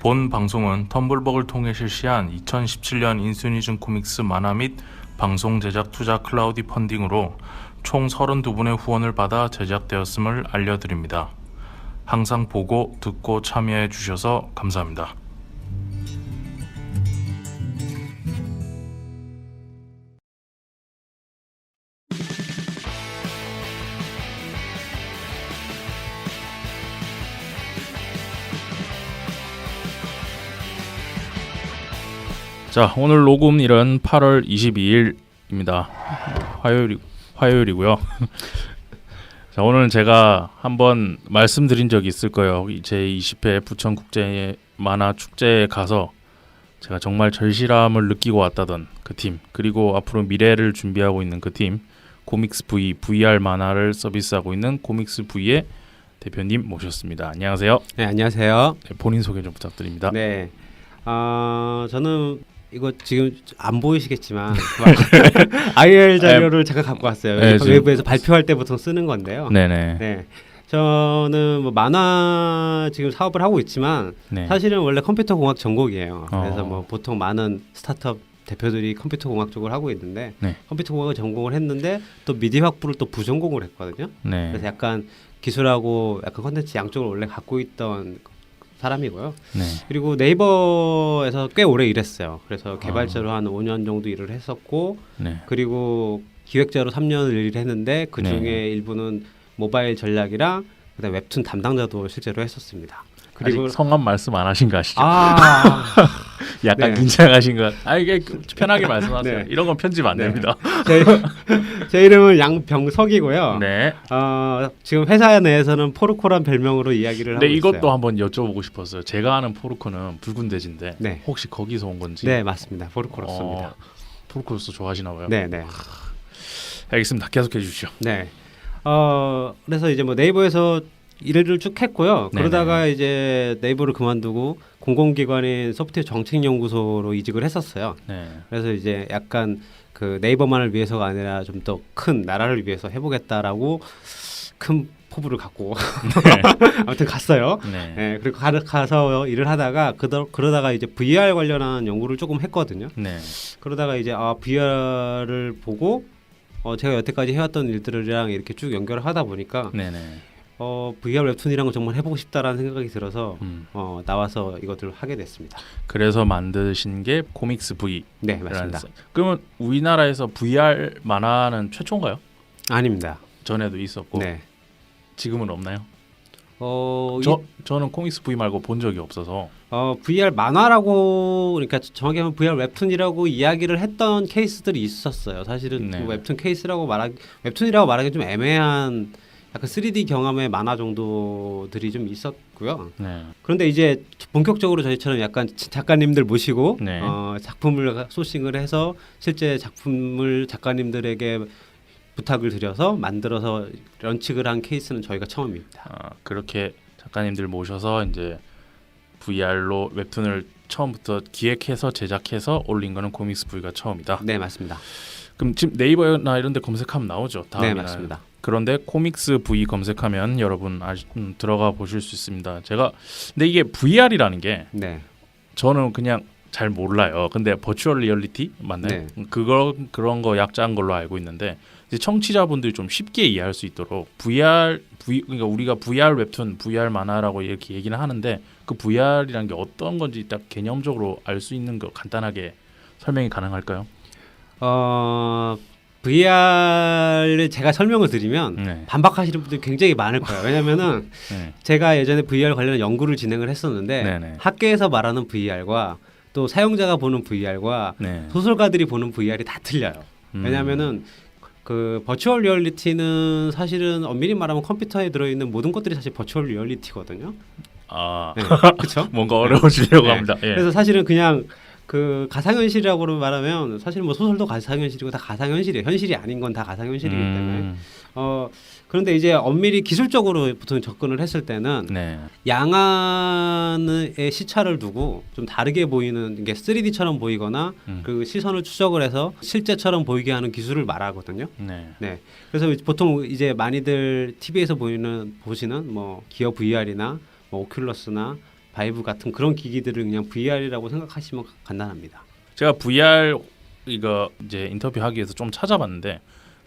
본 방송은 텀블벅을 통해 실시한 2017년 인수니즘 코믹스 만화 및 방송 제작 투자 클라우디 펀딩으로 총 32분의 후원을 받아 제작되었음을 알려드립니다. 항상 보고 듣고 참여해 주셔서 감사합니다. 자, 오늘 녹음일은 8월 22일입니다. 화요일이고요. 자, 오늘은 제가 한번 말씀드린 적이 있을 거예요. 제20회 부천 국제 만화 축제에 가서 제가 정말 절실함을 느끼고 왔다던 그 팀, 그리고 앞으로 미래를 준비하고 있는 그 팀, 코믹스 V, VR 만화를 서비스하고 있는 코믹스 V의 대표님 모셨습니다. 안녕하세요. 네, 안녕하세요. 네, 본인 소개 좀 부탁드립니다. 네, 저는 이거 지금 안 보이시겠지만 IR 자료를 제가 갖고 왔어요. 네, 외부에서 발표할 때 보통 쓰는 건데요. 네네. 네, 저는 뭐 만화 지금 사업을 하고 있지만 네. 사실은 원래 컴퓨터 공학 전공이에요. 그래서 뭐 보통 많은 스타트업 대표들이 컴퓨터 공학 쪽을 하고 있는데 네. 컴퓨터 공학을 전공을 했는데 또 미디어 학부를 또 부전공을 했거든요. 네. 그래서 약간 기술하고 약간 컨텐츠 양쪽을 원래 갖고 있던 사람이고요. 네. 그리고 네이버에서 꽤 오래 일했어요. 그래서 개발자로 한 5년 정도 일을 했었고, 네. 그리고 기획자로 3년을 일을 했는데 그 중에 네. 일부는 모바일 전략이랑 그다음에 웹툰 담당자도 실제로 했었습니다. 그리고 아직 성함 말씀 안 하신 거 아시죠? 약간 네. 긴장하신 것. 이게 편하게 말씀하세요. 네. 이런 건 편집 안 네. 됩니다. 제 이름은 양병석이고요. 네. 지금 회사 내에서는 포르코란 별명으로 이야기를 하고 네, 있어요. 이것도 한번 여쭤보고 싶었어요. 제가 아는 포르코는 붉은 돼지인데 네. 혹시 거기서 온 건지? 네, 맞습니다. 포르코로스입니다. 포르코로스 좋아하시나 봐요. 네, 네. 알겠습니다. 계속해 주시죠. 네. 그래서 이제 뭐 네이버에서 일을 쭉 했고요. 네네. 그러다가 이제 네이버를 그만두고 공공기관인 소프트웨어 정책연구소로 이직을 했었어요. 네. 그래서 이제 약간 그 네이버만을 위해서가 아니라 좀 더 큰 나라를 위해서 해보겠다라고 큰 포부를 갖고 아무튼 갔어요. 네. 네, 그리고 가서 일을 하다가 그러다가 이제 VR 관련한 연구를 조금 했거든요. 네. 그러다가 이제 VR을 보고 제가 여태까지 해왔던 일들이랑 이렇게 쭉 연결을 하다 보니까 네. 네. VR 웹툰이란 거 정말 해보고 싶다라는 생각이 들어서 나와서 이것들을 하게 됐습니다. 그래서 만드신 게 코믹스 V. 네, 맞습니다. 그러면 우리나라에서 VR 만화는 최초인가요? 아닙니다. 전에도 있었고 네. 지금은 없나요? 저는 코믹스 V 말고 본 적이 없어서. VR 만화라고, 그러니까 정확히 하면 VR 웹툰이라고 이야기를 했던 케이스들이 있었어요. 사실은 네. 웹툰 케이스라고 웹툰이라고 말하기 좀 애매한 약간 3D 경험의 만화 정도들이 좀 있었고요. 네. 그런데 이제 본격적으로 저희처럼 약간 작가님들 모시고 네. 작품을 소싱을 해서 실제 작품을 작가님들에게 부탁을 드려서 만들어서 런칭을 한 케이스는 저희가 처음입니다. 그렇게 작가님들 모셔서 이제 VR로 웹툰을 처음부터 기획해서 제작해서 올린 거는 코믹스 V가 처음이다. 네, 맞습니다. 그럼 지금 네이버나 이런 데 검색하면 나오죠? 네, 맞습니다. 그런데 코믹스 V 검색하면 여러분 들어가 보실 수 있습니다. 근데 이게 VR이라는 게 네. 저는 그냥 잘 몰라요. 근데 버추얼 리얼리티 맞나요? 네. 그런 거 약자인 걸로 알고 있는데 이제 청취자분들이 좀 쉽게 이해할 수 있도록 그러니까 우리가 VR 웹툰, VR 만화라고 이렇게 얘기는 하는데 그 VR이라는 게 어떤 건지 딱 개념적으로 알 수 있는 거 간단하게 설명이 가능할까요? VR을 제가 설명을 드리면 네. 반박하시는 분들이 굉장히 많을 거예요. 왜냐면은 네. 제가 예전에 VR 관련 연구를 진행을 했었는데 네네. 학계에서 말하는 VR과 또 사용자가 보는 VR과 네. 소설가들이 보는 VR이 다 틀려요. 왜냐면은 그 버추얼 리얼리티는 사실은 엄밀히 말하면 컴퓨터에 들어있는 모든 것들이 사실 버추얼 리얼리티거든요. 네, 그렇죠? 뭔가 어려워지려고 네. 합니다. 예. 그래서 사실은 그냥 그 가상현실이라고 말하면 사실 뭐 소설도 가상현실이고 다 가상현실이에요. 현실이 아닌 건 다 가상현실이기 때문에. 그런데 이제 엄밀히 기술적으로 보통 접근을 했을 때는 네. 양안의 시차를 두고 좀 다르게 보이는 게 3D처럼 보이거나 그 시선을 추적을 해서 실제처럼 보이게 하는 기술을 말하거든요. 네. 네. 그래서 보통 이제 많이들 TV에서 보시는 뭐 기어 VR이나 뭐 오큘러스나 바이브 같은 그런 기기들을 그냥 VR이라고 생각하시면 간단합니다. 제가 VR 이거 이제 인터뷰하기 위해서 좀 찾아봤는데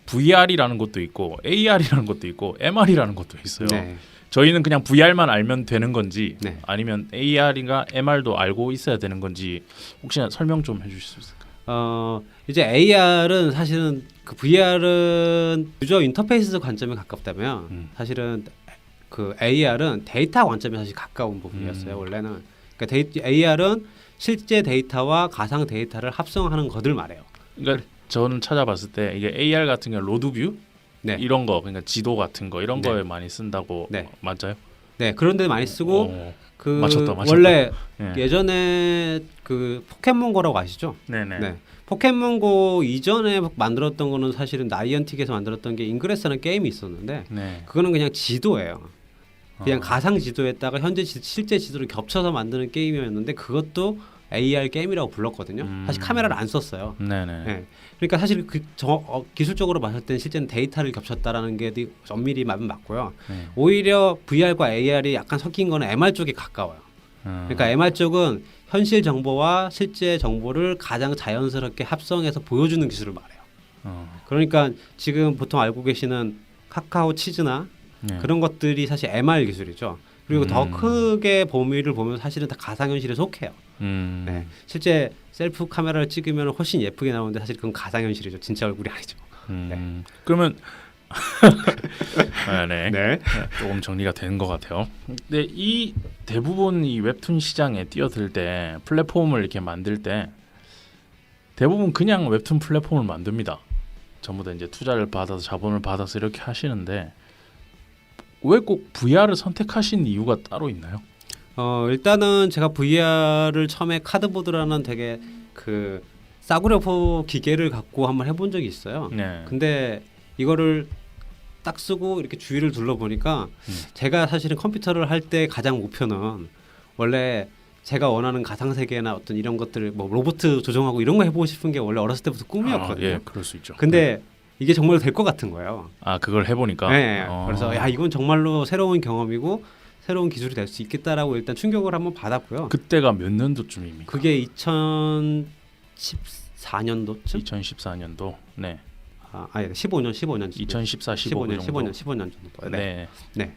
VR이라는 것도 있고 AR이라는 것도 있고 MR이라는 것도 있어요. 네. 저희는 그냥 VR만 알면 되는 건지 네. 아니면 AR인가 MR도 알고 있어야 되는 건지 혹시 설명 좀 해주실 수 있을까요? 이제 AR은 사실은 그 VR은 유저 인터페이스 관점에 가깝다면 사실은 그 AR은 데이터 관점에 사실 가까운 부분이었어요. 원래는 그러니까 AR은 실제 데이터와 가상 데이터를 합성하는 것을 말해요. 그러니까 저는 찾아봤을 때 이게 AR 같은 경우 로드뷰 네. 이런 거 그러니까 지도 같은 거 이런 네. 거에 많이 쓴다고 네. 맞아요? 네, 그런 데 많이 쓰고 그 맞췄다. 원래 네. 예전에 그 포켓몬고라고 아시죠? 네네. 네. 포켓몬고 이전에 만들었던 거는 사실은 나이언틱에서 만들었던 게 인그레스라는 게임이 있었는데 네. 그거는 그냥 지도예요. 그냥 아. 가상 지도에다가 현재 실제 지도를 겹쳐서 만드는 게임이었는데 그것도 AR 게임이라고 불렀거든요. 사실 카메라를 안 썼어요. 네네. 네. 그러니까 사실 기술적으로 봤을 때는 실제는 데이터를 겹쳤다라는 게 엄밀히 말하면 맞고요. 네. 오히려 VR과 AR이 약간 섞인 거는 MR 쪽에 가까워요. 그러니까 MR 쪽은 현실 정보와 실제 정보를 가장 자연스럽게 합성해서 보여주는 기술을 말해요. 그러니까 지금 보통 알고 계시는 카카오 치즈나 네. 그런 것들이 사실 MR 기술이죠. 그리고 더 크게 범위를 보면 사실은 다 가상현실에 속해요. 네. 실제 셀프 카메라를 찍으면 훨씬 예쁘게 나오는데 사실 그건 가상현실이죠. 진짜 얼굴이 아니죠. 네. 그러면 네. 네. 조금 정리가 된 것 같아요. 근데 이 대부분 이 웹툰 시장에 뛰어들 때 플랫폼을 이렇게 만들 때 대부분 그냥 웹툰 플랫폼을 만듭니다. 전부 다 이제 투자를 받아서 자본을 받아서 이렇게 하시는데 왜 꼭 VR을 선택하신 이유가 따로 있나요? 일단은 제가 VR을 처음에 카드보드라는 되게 그 싸구려 기계를 갖고 한번 해본 적이 있어요. 네. 근데 이거를 딱 쓰고 이렇게 주위를 둘러보니까 제가 사실은 컴퓨터를 할 때 가장 목표는 원래 제가 원하는 가상세계나 어떤 이런 것들을 뭐 로봇 조종하고 이런 거 해보고 싶은 게 원래 어렸을 때부터 꿈이었거든요. 예, 그럴 수 있죠. 근데 이게 정말 될 것 같은 거예요. 아, 그걸 해보니까. 네. 그래서 야 이건 정말로 새로운 경험이고 새로운 기술이 될 수 있겠다라고 일단 충격을 한번 받았고요. 그때가 몇 년도쯤입니까? 그게 2014년도쯤? 2014년도. 네. 아니 15년 2014, 15 정도. 15년 정도. 네. 네. 네.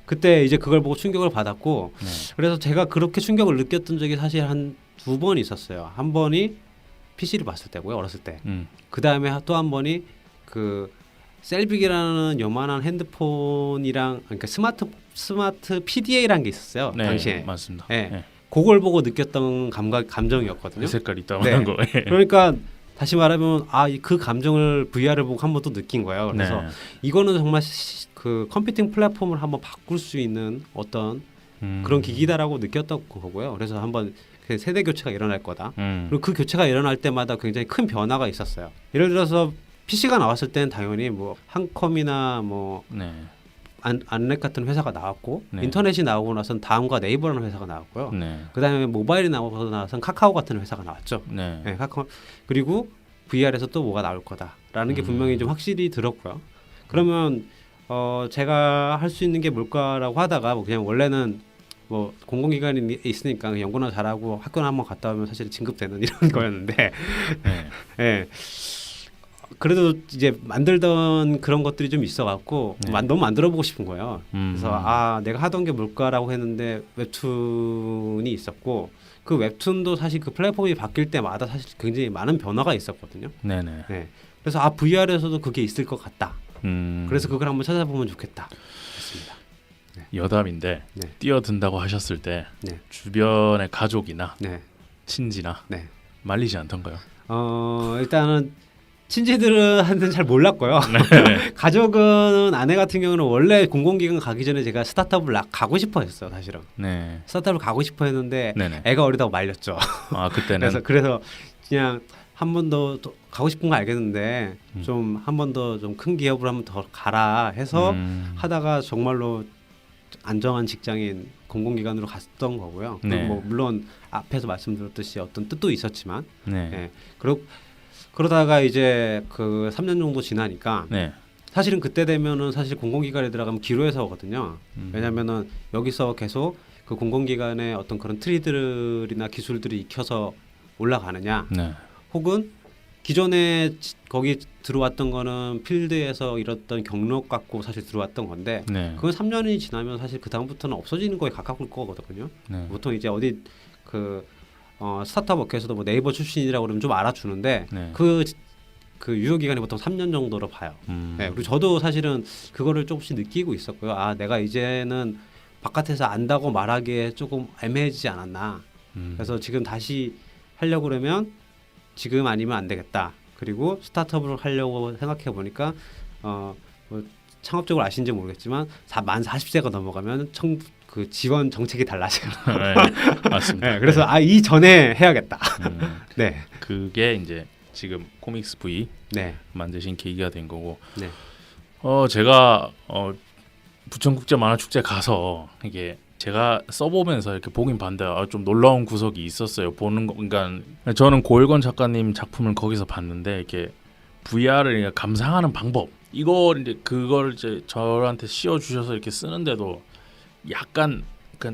그때 이제 그걸 보고 충격을 받았고 네. 그래서 제가 그렇게 충격을 느꼈던 적이 사실 한 두 번 있었어요. 한 번이 PC를 봤을 때고요. 어렸을 때. 그 다음에 또 한 번이 그 셀빅이라는 요만한 핸드폰이랑 그러니까 스마트 PDA라는 게 있었어요. 네, 당시에. 맞습니다. 네. 네. 그걸 보고 느꼈던 감정이었거든요. 그 색깔 있다고 네. 하는 거. 그러니까 다시 말하면 그 감정을 VR을 보고 한 번 또 느낀 거예요. 그래서 네. 이거는 정말 그 컴퓨팅 플랫폼을 한번 바꿀 수 있는 어떤 그런 기기다라고 느꼈던 거고요. 그래서 한번 그 세대 교체가 일어날 거다. 그리고 그 교체가 일어날 때마다 굉장히 큰 변화가 있었어요. 예를 들어서 PC가 나왔을 때는 당연히 뭐 한컴이나 뭐 네. 안넷 같은 회사가 나왔고 네. 인터넷이 나오고 나선 다음과 네이버라는 회사가 나왔고요. 네. 그다음에 모바일이 나오고 나선 카카오 같은 회사가 나왔죠. 네. 네, 카카오 그리고 VR에서 또 뭐가 나올 거다라는 게 분명히 좀 확실히 들었고요. 그러면 제가 할 수 있는 게 뭘까라고 하다가 뭐 그냥 원래는 뭐 공공기관이 있으니까 그냥 연구나 잘하고 학교나 한번 갔다 오면 사실 진급되는 이런 거였는데 네. 네. 그래도 이제 만들던 그런 것들이 좀 있어갖고 네. 너무 만들어보고 싶은 거예요. 그래서 내가 하던 게 뭘까라고 했는데 웹툰이 있었고 그 웹툰도 사실 그 플랫폼이 바뀔 때마다 사실 굉장히 많은 변화가 있었거든요. 네네. 네. 그래서 VR에서도 그게 있을 것 같다. 그래서 그걸 한번 찾아보면 좋겠다. 했습니다. 여담인데 네. 뛰어든다고 하셨을 때 네. 주변의 가족이나 네. 친지나 네. 말리지 않던가요? 일단은 친지들한테는 잘 몰랐고요. 네. 가족은 아내 같은 경우는 원래 공공기관 가기 전에 제가 스타트업을 가고 싶어 했어요. 사실은 네. 스타트업을 가고 싶어 했는데 네네. 애가 어리다고 말렸죠. 아 그때는 그래서 그냥 한 번 더 가고 싶은 거 알겠는데 좀 한 번 더 좀 큰 기업으로 한번 더 가라 해서 하다가 정말로 안정한 직장인 공공기관으로 갔던 거고요. 네. 뭐 물론 앞에서 말씀드렸듯이 어떤 뜻도 있었지만, 네. 예. 그러다가 이제 그 3년 정도 지나니까 네. 사실은 그때 되면은 사실 공공기관에 들어가면 기로에서 오거든요. 왜냐면은 여기서 계속 그 공공기관의 어떤 그런 트리들이나 기술들이 익혀서 올라가느냐, 네. 혹은 기존에 거기 들어왔던 거는 필드에서 이뤘던 경력 갖고 사실 들어왔던 건데 네. 그건 3년이 지나면 사실 그 다음부터는 없어지는 거에 가까울 거거든요. 네. 보통 이제 어디 그 스타트업 업계에서도 뭐 네이버 출신이라고 그러면 좀 알아주는데 네. 그 유효 기간이 보통 3년 정도로 봐요. 네, 그리고 저도 사실은 그거를 조금씩 느끼고 있었고요. 아, 내가 이제는 바깥에서 안다고 말하기에 조금 애매해지지 않았나. 그래서 지금 다시 하려고 그러면 지금 아니면 안 되겠다. 그리고 스타트업을 하려고 생각해 보니까 뭐 창업적으로 아신지 모르겠지만 만 40세가 넘어가면 그 지원 정책이 달라져요. 네, 맞습니다. 네, 그래서 이 전에 해야겠다. 네. 그게 이제 지금 코믹스 V 네. 만드신 계기가 된 거고. 네. 제가 부천국제 만화축제 가서 이게 제가 써보면서 이렇게 보긴 봤는데 좀 놀라운 구석이 있었어요. 보는 거, 그러니까 저는 고일권 작가님 작품을 거기서 봤는데 이렇게 VR을 감상하는 방법 그걸 이제 저한테 씌워 주셔서 이렇게 쓰는데도 약간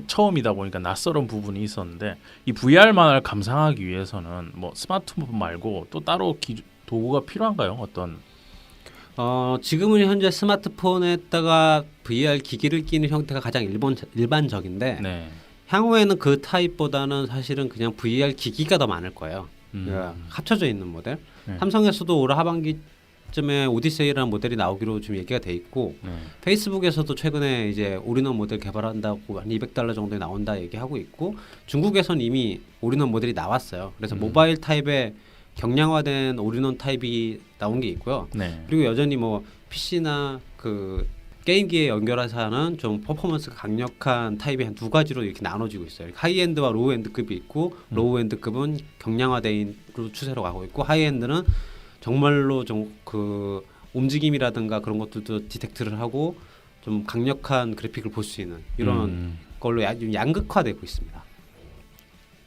처음이다 보니까 낯설은 부분이 있었는데 이 VR 만화를 감상하기 위해서는 뭐 스마트폰 말고 또 따로 도구가 필요한가요? 어떤? 지금은 현재 스마트폰에다가 VR 기기를 끼는 형태가 가장 일반적인데 네. 향후에는 그 타입보다는 사실은 그냥 VR 기기가 더 많을 거예요. 그러니까 합쳐져 있는 모델. 네. 삼성에서도 올 하반기쯤에 오디세이라는 모델이 나오기로 지금 얘기가 돼 있고 네. 페이스북에서도 최근에 이제 올인원 모델 개발한다고 한 $200 정도에 나온다 얘기하고 있고 중국에선 이미 올인원 모델이 나왔어요. 그래서 모바일 타입의 경량화된 올인원 타입이 나온 게 있고요. 네. 그리고 여전히 뭐 PC나 그 게임기에 연결해서 하는 좀 퍼포먼스가 강력한 타입이 한 두 가지로 이렇게 나눠지고 있어요. 하이엔드와 로우엔드급이 있고 로우엔드급은 경량화대인으로 추세로 가고 있고 하이엔드는 정말로 좀 그 움직임이라든가 그런 것들도 디텍트를 하고 좀 강력한 그래픽을 볼 수 있는 이런 걸로 양극화되고 있습니다.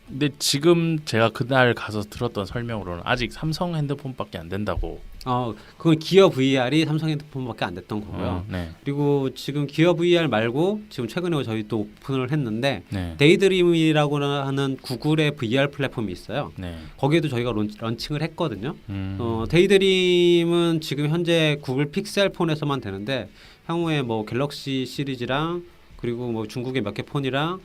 근데 지금 제가 그날 가서 들었던 설명으로는 아직 삼성 핸드폰밖에 안 된다고. 그건 기어 VR이 삼성 핸드폰밖에 안 됐던 거고요. 네. 그리고 지금 기어 VR 말고 지금 최근에 저희 또 오픈을 했는데 네. 데이드림이라고 하는 구글의 VR 플랫폼이 있어요. 네. 거기에도 저희가 런칭을 했거든요. 데이드림은 지금 현재 구글 픽셀 폰에서만 되는데 향후에 뭐 갤럭시 시리즈랑 그리고 뭐 중국의 몇 개 폰이랑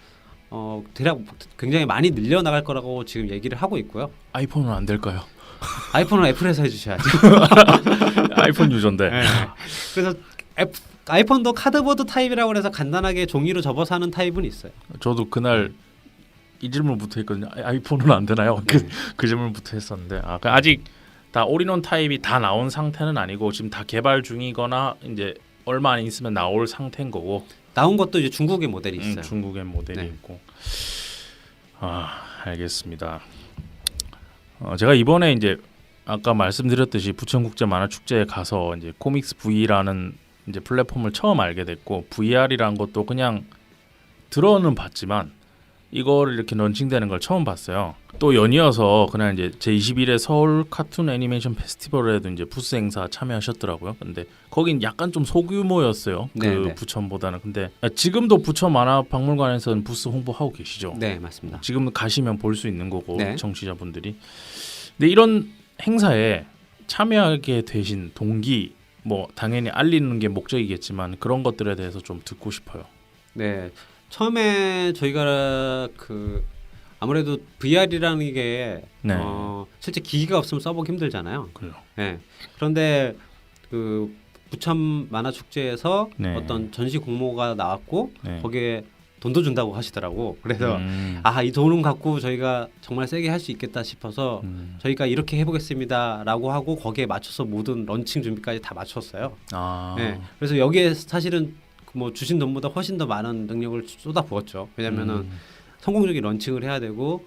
대략 굉장히 많이 늘려나갈 거라고 지금 얘기를 하고 있고요. 아이폰은 안 될까요? 아이폰은 애플에서 해주셔야죠. 아이폰 유저인데. 네. 그래서 아이폰도 카드보드 타입이라고 해서 간단하게 종이로 접어서 하는 타입은 있어요. 저도 그날 이 질문부터 했거든요. 아이폰은 안 되나요? 네. 그 질문부터 했었는데 아직 다 올인원 타입이 다 나온 상태는 아니고 지금 다 개발 중이거나 이제 얼마 안 있으면 나올 상태인 거고. 나온 것도 이제 중국의 모델이 있어요. 중국의 모델이 네. 있고. 알겠습니다. 제가 이번에 이제 아까 말씀드렸듯이 부천국제 만화축제에 가서 이제 코믹스 V라는 이제 플랫폼을 처음 알게 됐고 VR이라는 것도 그냥 들어는 봤지만 이거를 이렇게 런칭되는 걸 처음 봤어요. 또 연이어서 그날 이제 제21회 서울 카툰 애니메이션 페스티벌에도 이제 부스 행사 참여하셨더라고요. 근데 거긴 약간 좀 소규모였어요. 네네. 부천보다는. 근데 지금도 부천 만화박물관에서는 부스 홍보하고 계시죠? 네, 맞습니다. 지금 가시면 볼 수 있는 거고 네. 청취자분들이. 근데 이런 행사에 참여하게 되신 동기 뭐 당연히 알리는 게 목적이겠지만 그런 것들에 대해서 좀 듣고 싶어요. 네, 처음에 저희가 아무래도 VR이라는 게 네. 실제 기기가 없으면 써보기 힘들잖아요. 그래요. 네. 그런데 그 부천 만화 축제에서 네. 어떤 전시 공모가 나왔고 네. 거기에 돈도 준다고 하시더라고. 그래서 이 돈은 갖고 저희가 정말 세게 할 수 있겠다 싶어서 저희가 이렇게 해보겠습니다라고 하고 거기에 맞춰서 모든 런칭 준비까지 다 맞췄어요. 네. 그래서 여기에 사실은 뭐 주신 돈보다 훨씬 더 많은 능력을 쏟아부었죠. 왜냐면은 성공적인 런칭을 해야 되고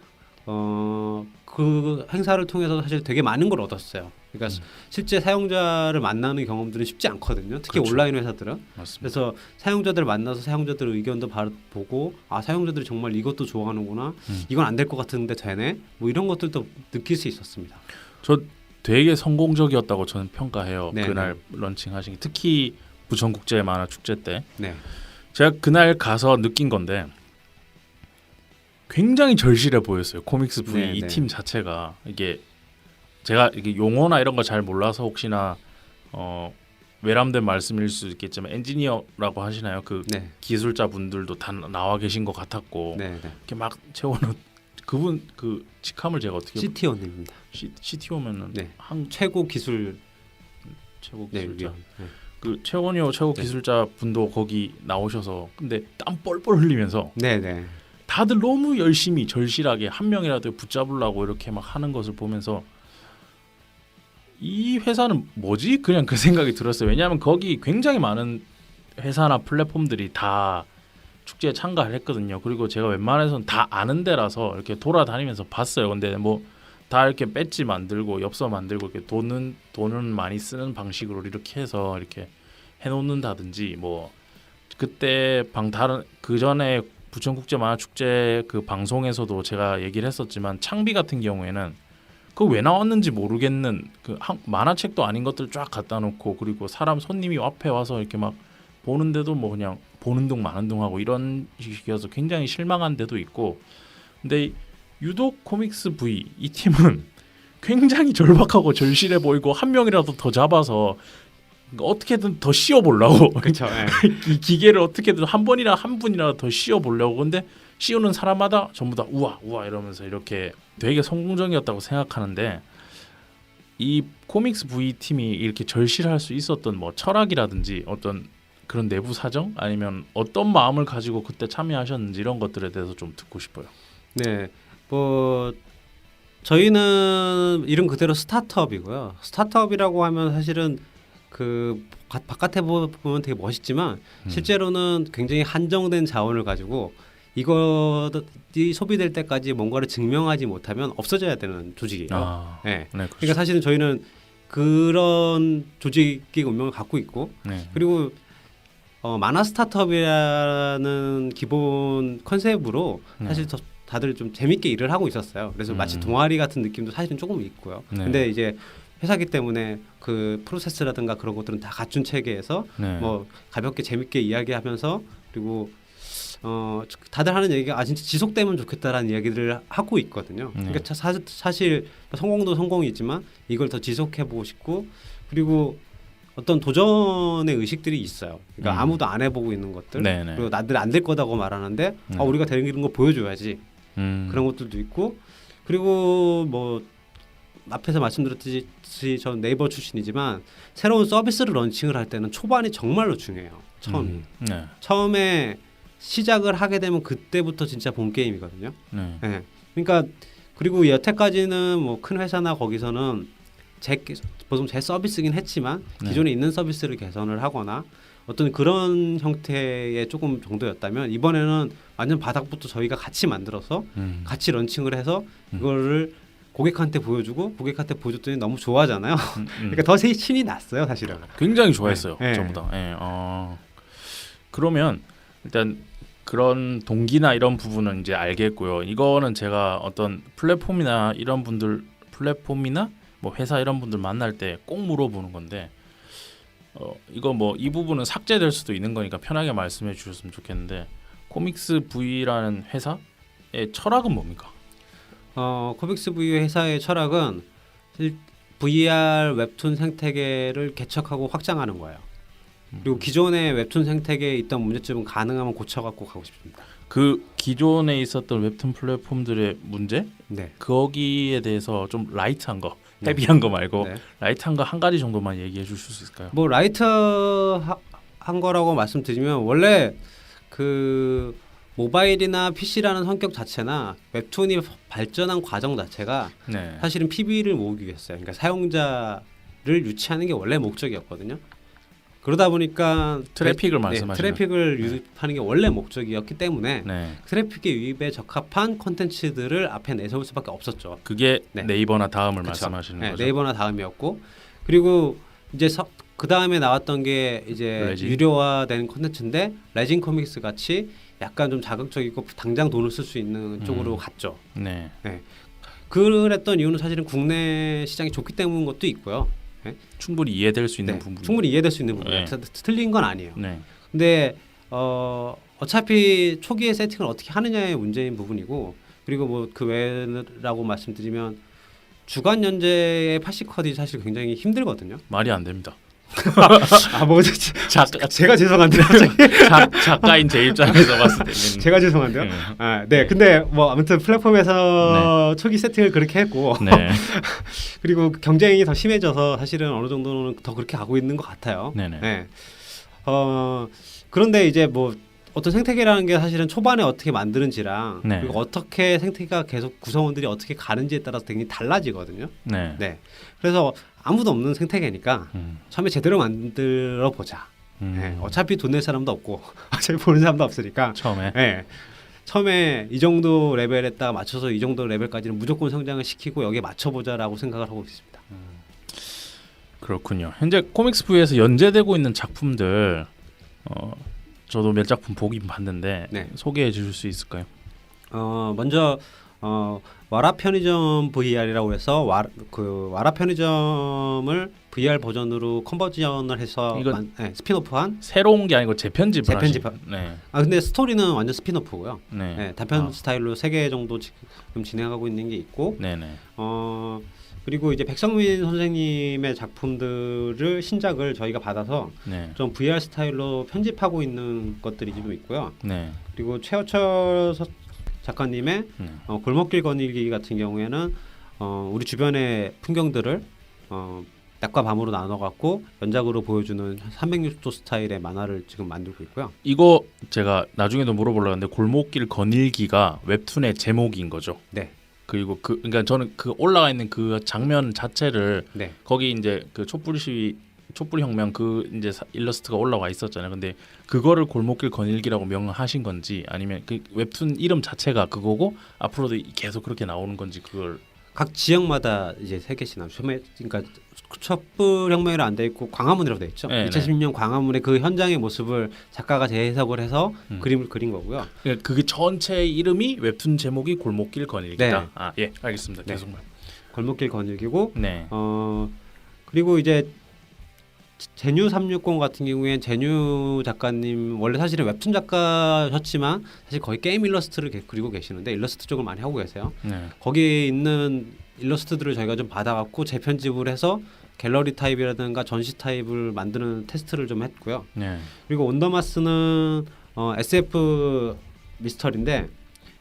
그 행사를 통해서 사실 되게 많은 걸 얻었어요. 그러니까 실제 사용자를 만나는 경험들은 쉽지 않거든요. 특히 그렇죠. 온라인 회사들은. 맞습니다. 그래서 사용자들 만나서 사용자들 의견도 보고 사용자들이 정말 이것도 좋아하는구나. 이건 안 될 것 같은데 되네. 뭐 이런 것들도 느낄 수 있었습니다. 저 되게 성공적이었다고 저는 평가해요. 네, 그날 런칭하신 게. 특히 부천국제 만화축제 때 네. 제가 그날 가서 느낀 건데 굉장히 절실해 보였어요. 코믹스 V 네, 이 네. 팀 자체가 이게 제가 이게 용어나 이런 거 잘 몰라서 혹시나 외람된 말씀일 수 있겠지만 엔지니어라고 하시나요? 그 네. 기술자 분들도 다 나와 계신 것 같았고 네, 네. 이렇게 막 채워놓은 그분 그 직함을 제가 어떻게 CTO입니다. CTO면은 네. 한 최고 기술 최고 네, 기술자 위원. 네. 그 최원효 최고 네. 기술자 분도 거기 나오셔서 근데 땀 뻘뻘 흘리면서 네, 네. 다들 너무 열심히 절실하게 한 명이라도 붙잡으려고 이렇게 막 하는 것을 보면서 이 회사는 뭐지? 그냥 그 생각이 들었어요. 왜냐하면 거기 굉장히 많은 회사나 플랫폼들이 다 축제에 참가를 했거든요. 그리고 제가 웬만해서는 다 아는 데라서 이렇게 돌아다니면서 봤어요. 근데 뭐 다 이렇게 배지 만들고 엽서 만들고 이렇게 돈은 많이 쓰는 방식으로 이렇게 해서 이렇게 해놓는다든지 뭐 그때 다른 그 전에 부천국제만화축제 그 방송에서도 제가 얘기를 했었지만 창비 같은 경우에는 그 왜 나왔는지 모르겠는 그 만화책도 아닌 것들 쫙 갖다 놓고 그리고 사람 손님이 앞에 와서 이렇게 막 보는데도 뭐 그냥 보는 둥 마는 둥 하고 이런 식이어서 굉장히 실망한 데도 있고 근데 유독 코믹스 V 이 팀은 굉장히 절박하고 절실해 보이고 한 명이라도 더 잡아서 어떻게든 더 씌워보려고 그렇죠. 네. 이 기계를 어떻게든 한 분이라도 더 씌워보려고 근데 씌우는 사람마다 전부 다 우와 우와 이러면서 이렇게 되게 성공적이었다고 생각하는데 이 코믹스 V 팀이 이렇게 절실할 수 있었던 뭐 철학이라든지 어떤 그런 내부 사정 아니면 어떤 마음을 가지고 그때 참여하셨는지 이런 것들에 대해서 좀 듣고 싶어요. 네. 뭐 저희는 이름 그대로 스타트업이고요. 스타트업이라고 하면 사실은 그 바깥에 보면 되게 멋있지만 실제로는 굉장히 한정된 자원을 가지고 이것이 소비될 때까지 뭔가를 증명하지 못하면 없어져야 되는 조직이에요. 네. 네, 그러니까 사실은 저희는 그런 조직의 운명을 갖고 있고 네. 그리고 만화 스타트업이라는 기본 컨셉으로 사실 다들 좀 재밌게 일을 하고 있었어요. 그래서 마치 동아리 같은 느낌도 사실은 조금 있고요. 네. 근데 이제 회사기 때문에 그 프로세스라든가 그런 것들은 다 갖춘 체계에서 네. 뭐 가볍게 재밌게 이야기하면서 그리고 다들 하는 얘기가 진짜 지속되면 좋겠다라는 이야기들을 하고 있거든요. 그러니까 사실 성공도 성공이지만 이걸 더 지속해보고 싶고 그리고 어떤 도전의 의식들이 있어요. 그러니까 아무도 안 해보고 있는 것들 네네. 그리고 나들 안 될 거다고 말하는데 우리가 되는 거 보여줘야지 그런 것들도 있고 그리고 뭐 앞에서 말씀드렸듯이 전 네이버 출신이지만 새로운 서비스를 런칭을 할 때는 초반이 정말로 중요해요. 처음이. 네. 처음에 시작을 하게 되면 그때부터 진짜 본 게임이거든요. 네. 네. 그러니까 그리고 여태까지는 뭐 큰 회사나 거기서는 보통 제 서비스긴 했지만 기존에 있는 서비스를 개선을 하거나 어떤 그런 형태의 조금 정도였다면 이번에는 완전 바닥부터 저희가 같이 만들어서 같이 런칭을 해서 이거를 고객한테 보여주고 고객한테 보여줬더니 너무 좋아하잖아요. 그러니까 더 신이 났어요, 사실은. 굉장히 좋아했어요. 네. 전부 다. 네. 그러면 일단 그런 동기나 이런 부분은 이제 알겠고요. 이거는 제가 어떤 플랫폼이나 뭐 회사 이런 분들 만날 때 꼭 물어보는 건데 이거 뭐 이 부분은 삭제될 수도 있는 거니까 편하게 말씀해 주셨으면 좋겠는데 코믹스 V라는 회사의 철학은 뭡니까? 코믹스 V 회사의 철학은 VR 웹툰 생태계를 개척하고 확장하는 거예요. 그리고 기존의 웹툰 생태계에 있던 문제점은 가능하면 고쳐갖고 가고 싶습니다. 그 기존에 있었던 웹툰 플랫폼들의 문제? 네. 거기에 대해서 좀 라이트한 거, 헤비한 거 말고 네. 라이트한 거 한 가지 정도만 얘기해 주실 수 있을까요? 뭐 라이트한 거라고 말씀드리면 원래 그 모바일이나 PC라는 성격 자체나 웹툰이 발전한 과정 자체가 네. 사실은 PB를 모으기 위해서요. 그러니까 사용자를 유치하는 게 원래 목적이었거든요. 그러다 보니까 트래픽을 말씀하시는 트래픽을 유입하는 게 원래 목적이었기 때문에 네. 트래픽의 유입에 적합한 콘텐츠들을 앞에 내세울 수밖에 없었죠. 그게 네. 네이버나 다음을 그쵸. 말씀하시는 네, 거죠. 네이버나 다음이었고 그리고 이제 그 다음에 나왔던 게 이제 레진. 유료화된 콘텐츠인데 레진 코믹스 같이 약간 좀 자극적이고 당장 돈을 쓸 수 있는 쪽으로 갔죠. 네. 그랬던 이유는 사실은 국내 시장이 좋기 때문인 것도 있고요. 네? 충분히 이해될 수 있는 부분. 충분히 이해될 수 있는 부분이에요. 네. 틀린 건 아니에요. 네. 근데 어차피 초기에 세팅을 어떻게 하느냐의 문제인 부분이고 그리고 뭐 그 외라고 말씀드리면 주간 연재의 80컷이 사실 굉장히 힘들거든요. 말이 안 됩니다. 뭐 제가 죄송한데요. 작가인 제 입장에서 봤을 때는 제가 죄송한데요. 네. 근데 뭐 아무튼 플랫폼에서 초기 세팅을 그렇게 했고 네. 그리고 경쟁이 더 심해져서 사실은 어느 정도는 더 그렇게 가고 있는 것 같아요. 네네. 네. 그런데 이제 뭐 어떤 생태계라는 게 사실은 초반에 어떻게 만드는지랑 네. 그리고 어떻게 생태계가 계속 구성원들이 어떻게 가는지에 따라서 굉장히 달라지거든요. 네. 네. 그래서 아무도 없는 생태계니까 처음에 제대로 만들어 보자. 네. 어차피 돈 낼 사람도 없고 어차피 보는 사람도 없으니까 처음에. 네. 처음에 이 정도 레벨에다가 맞춰서 이 정도 레벨까지는 무조건 성장을 시키고 여기에 맞춰보자라고 생각을 하고 있습니다. 그렇군요. 현재 코믹스부에서 연재되고 있는 작품들 저도 몇 작품 보긴 봤는데 네. 소개해 주실 수 있을까요? 먼저 와라 편의점 VR이라고 해서 와라 편의점을 VR 버전으로 컨버전을 해서 스피노프한 새로운 게 아니고 재편집을 재편집. 네. 근데 스토리는 완전 스피노프고요. 네. 네, 단편 스타일로 3개 정도 지금 진행하고 있는 게 있고 네네. 그리고 이제 백성민 선생님의 작품들을 신작을 저희가 받아서 네. 좀 VR 스타일로 편집하고 있는 것들이 좀 있고요. 네. 그리고 최호철 작가님의 골목길 거닐기 같은 경우에는 우리 주변의 풍경들을 낮과 밤으로 나눠갖고 연작으로 보여주는 360도 스타일의 만화를 지금 만들고 있고요. 이거 제가 나중에도 물어보려고 했는데 골목길 거닐기가 웹툰의 제목인 거죠. 네. 그리고 그러니까 저는 그 올라가 있는 그 장면 자체를 네. 거기 이제 그 촛불 시위 촛불 혁명 그 이제 일러스트가 올라와 있었잖아요. 근데 그거를 골목길 거닐기라고 명하신 건지 아니면 그 웹툰 이름 자체가 그거고 앞으로도 계속 그렇게 나오는 건지 그걸 각 지역마다 이제 3개씩 나와요. 그러니까 촛불 혁명이라 안 돼 있고 광화문이라고 돼 있죠. 네, 2010년 광화문의 그 현장의 모습을 작가가 재해석을 해서 그림을 그린 거고요. 그러니까 그게 전체 이름이 웹툰 제목이 골목길 거닐기다. 네. 예, 알겠습니다. 네. 계속 말. 골목길 거닐기고 네. 그리고 이제 제뉴 360 같은 경우엔 제뉴 작가님 원래 사실은 웹툰 작가셨지만 사실 거의 게임 일러스트를 그리고 계시는데 일러스트 쪽을 많이 하고 계세요. 네. 거기에 있는 일러스트들을 저희가 좀 받아갖고 재편집을 해서 갤러리 타입이라든가 전시 타입을 만드는 테스트를 좀 했고요. 네. 그리고 온더마스는 SF 미스터리인데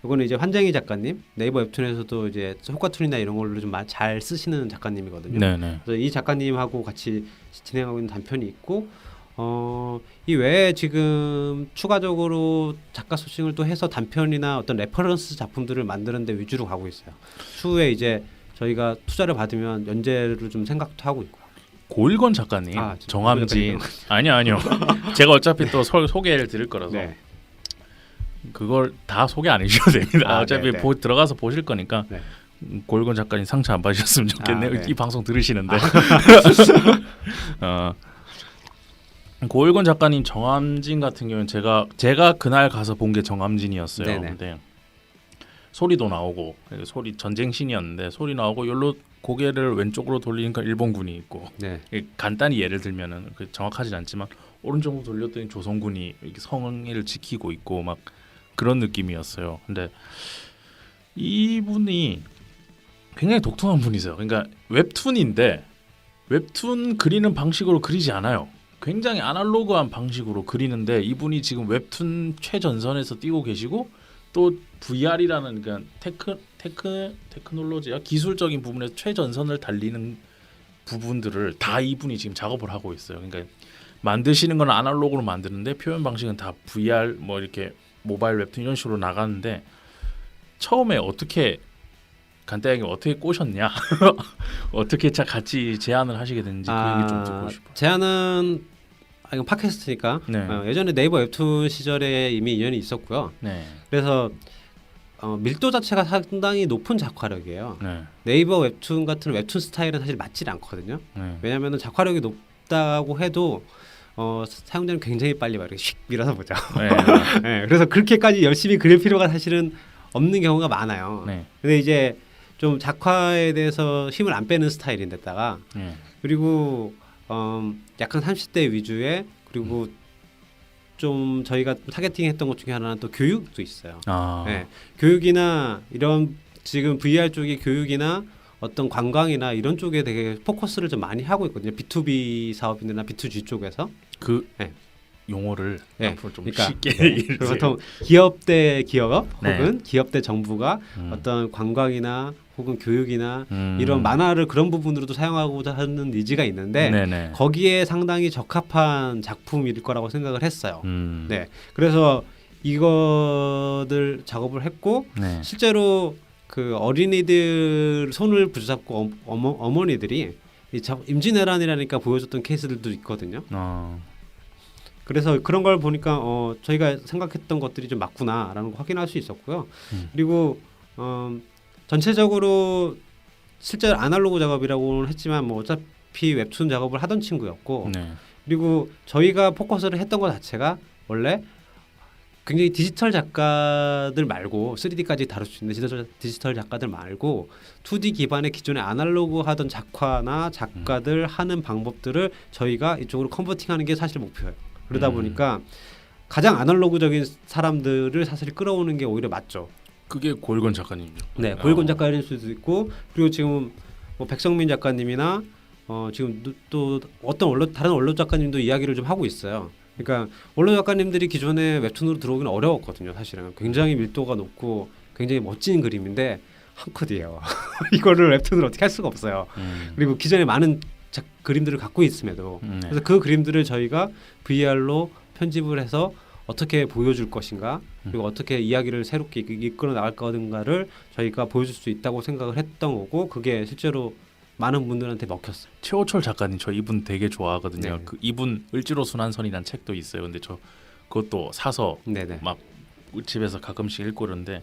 이거는 이제 환쟁이 작가님 네이버 웹툰에서도 이제 효과툴이나 이런 걸로 좀 잘 쓰시는 작가님이거든요. 네네. 그래서 이 작가님하고 같이 진행하고 있는 단편이 있고 이 외에 지금 추가적으로 작가 소싱을 또 해서 단편이나 어떤 레퍼런스 작품들을 만드는 데 위주로 가고 있어요. 추후에 이제 저희가 투자를 받으면 연재를 좀 생각도 하고 있고요. 고일권 작가님, 정함진 아니요. 제가 어차피 또 소개를 드릴 거라서 네. 그걸 다 소개 안 해주셔도 됩니다. 어차피 네. 들어가서 보실 거니까 네. 고일권 작가님 상처 안 받으셨으면 좋겠네요. 네. 이 방송 들으시는데 고일권 작가님 정함진 같은 경우는 제가 그날 가서 본 게 정함진이었어요. 네네. 근데 소리도 나오고 소리 전쟁신이었는데 소리 나오고 열로 고개를 왼쪽으로 돌리니까 일본군이 있고 네. 간단히 예를 들면은 정확하진 않지만 오른쪽으로 돌렸더니 조선군이 이렇게 성을 지키고 있고 막 그런 느낌이었어요. 근데 이분이 굉장히 독특한 분이세요. 그러니까 웹툰인데 웹툰 그리는 방식으로 그리지 않아요. 굉장히 아날로그한 방식으로 그리는데 이분이 지금 웹툰 최전선에서 뛰고 계시고 또 VR이라는 그러니까 테크놀로지야 기술적인 부분에서 최전선을 달리는 부분들을 다 이분이 지금 작업을 하고 있어요. 그러니까 만드시는 건 아날로그로 만드는데 표현 방식은 다 VR 뭐 이렇게 모바일 웹툰 이런 식으로 나가는데 처음에 어떻게 간단하게 어떻게 꼬셨냐 어떻게 같이 제안을 하시게 됐는지 그 얘기 좀 듣고 싶어요. 제안은 이건 팟캐스트니까 네. 예전에 네이버 웹툰 시절에 이미 인연이 있었고요. 네. 그래서 밀도 자체가 상당히 높은 작화력이에요. 네. 네이버 웹툰 같은 웹툰 스타일은 사실 맞지 않거든요. 네. 왜냐하면 작화력이 높다고 해도 사용자는 굉장히 빨리 막 이렇게 휙 밀어서 보죠. 네. 네, 그래서 그렇게까지 열심히 그릴 필요가 사실은 없는 경우가 많아요. 네. 근데 이제 좀 작화에 대해서 힘을 안 빼는 스타일인데다가 그리고 약간 30대 위주의 그리고 좀 저희가 타겟팅했던 것 중에 하나는 또 교육도 있어요. 아, 네, 교육이나 이런 지금 VR 쪽의 교육이나 어떤 관광이나 이런 쪽에 되게 포커스를 좀 많이 하고 있거든요. B2B 사업이나 B2G 쪽에서. 그 네. 용어를 네, 앞으로 좀 그러니까, 쉽게 네, 이해해 그리고 주세요. 보통 기업 대 기업 네. 혹은 기업 대 정부가 음. 어떤 관광이나 혹은 교육이나 음. 이런 만화를 그런 부분으로도 사용하고자 하는 니즈가 있는데 네네. 거기에 상당히 적합한 작품일 거라고 생각을 했어요. 음. 네, 그래서 이거들 작업을 했고 네. 실제로 그 어린이들 손을 붙잡고 어머니들이 임진왜란이라니까 보여줬던 케이스들도 있거든요. 그래서 그런 걸 보니까 저희가 생각했던 것들이 좀 맞구나라는 거 확인할 수 있었고요. 그리고 전체적으로 실제 아날로그 작업이라고는 했지만 뭐 어차피 웹툰 작업을 하던 친구였고 네. 그리고 저희가 포커스를 했던 것 자체가 원래 굉장히 디지털 작가들 말고 3D까지 다룰 수 있는 디지털 작가들 말고 2D 기반의 기존의 아날로그 하던 작화나 작가들 하는 방법들을 저희가 이쪽으로 컨버팅하는 게 사실 목표예요. 그러다 보니까 가장 아날로그적인 사람들을 사실 끌어오는 게 오히려 맞죠. 그게 고일권 작가님이죠. 네, 고일권 작가일 수도 있고 그리고 지금 뭐 백성민 작가님이나 지금 또 어떤 다른 원로 작가님도 이야기를 좀 하고 있어요. 그러니까 원로 작가님들이 기존에 웹툰으로 들어오기는 어려웠거든요. 사실은 굉장히 밀도가 높고 굉장히 멋진 그림인데 한 컷이에요. 이거를 웹툰으로 어떻게 할 수가 없어요. 그리고 기존에 많은 그림들을 갖고 있음에도 그래서 그 그림들을 저희가 VR로 편집을 해서 어떻게 보여줄 것인가 그리고 어떻게 이야기를 새롭게 이끌어 나갈 건가를 저희가 보여줄 수 있다고 생각을 했던 거고 그게 실제로 많은 분들한테 먹혔어요. 최호철 작가님 저 이분 되게 좋아하거든요. 네. 그 이분 을지로 순환선이라는 책도 있어요. 근데 저 그것도 사서 네네. 막 집에서 가끔씩 읽고 그러는데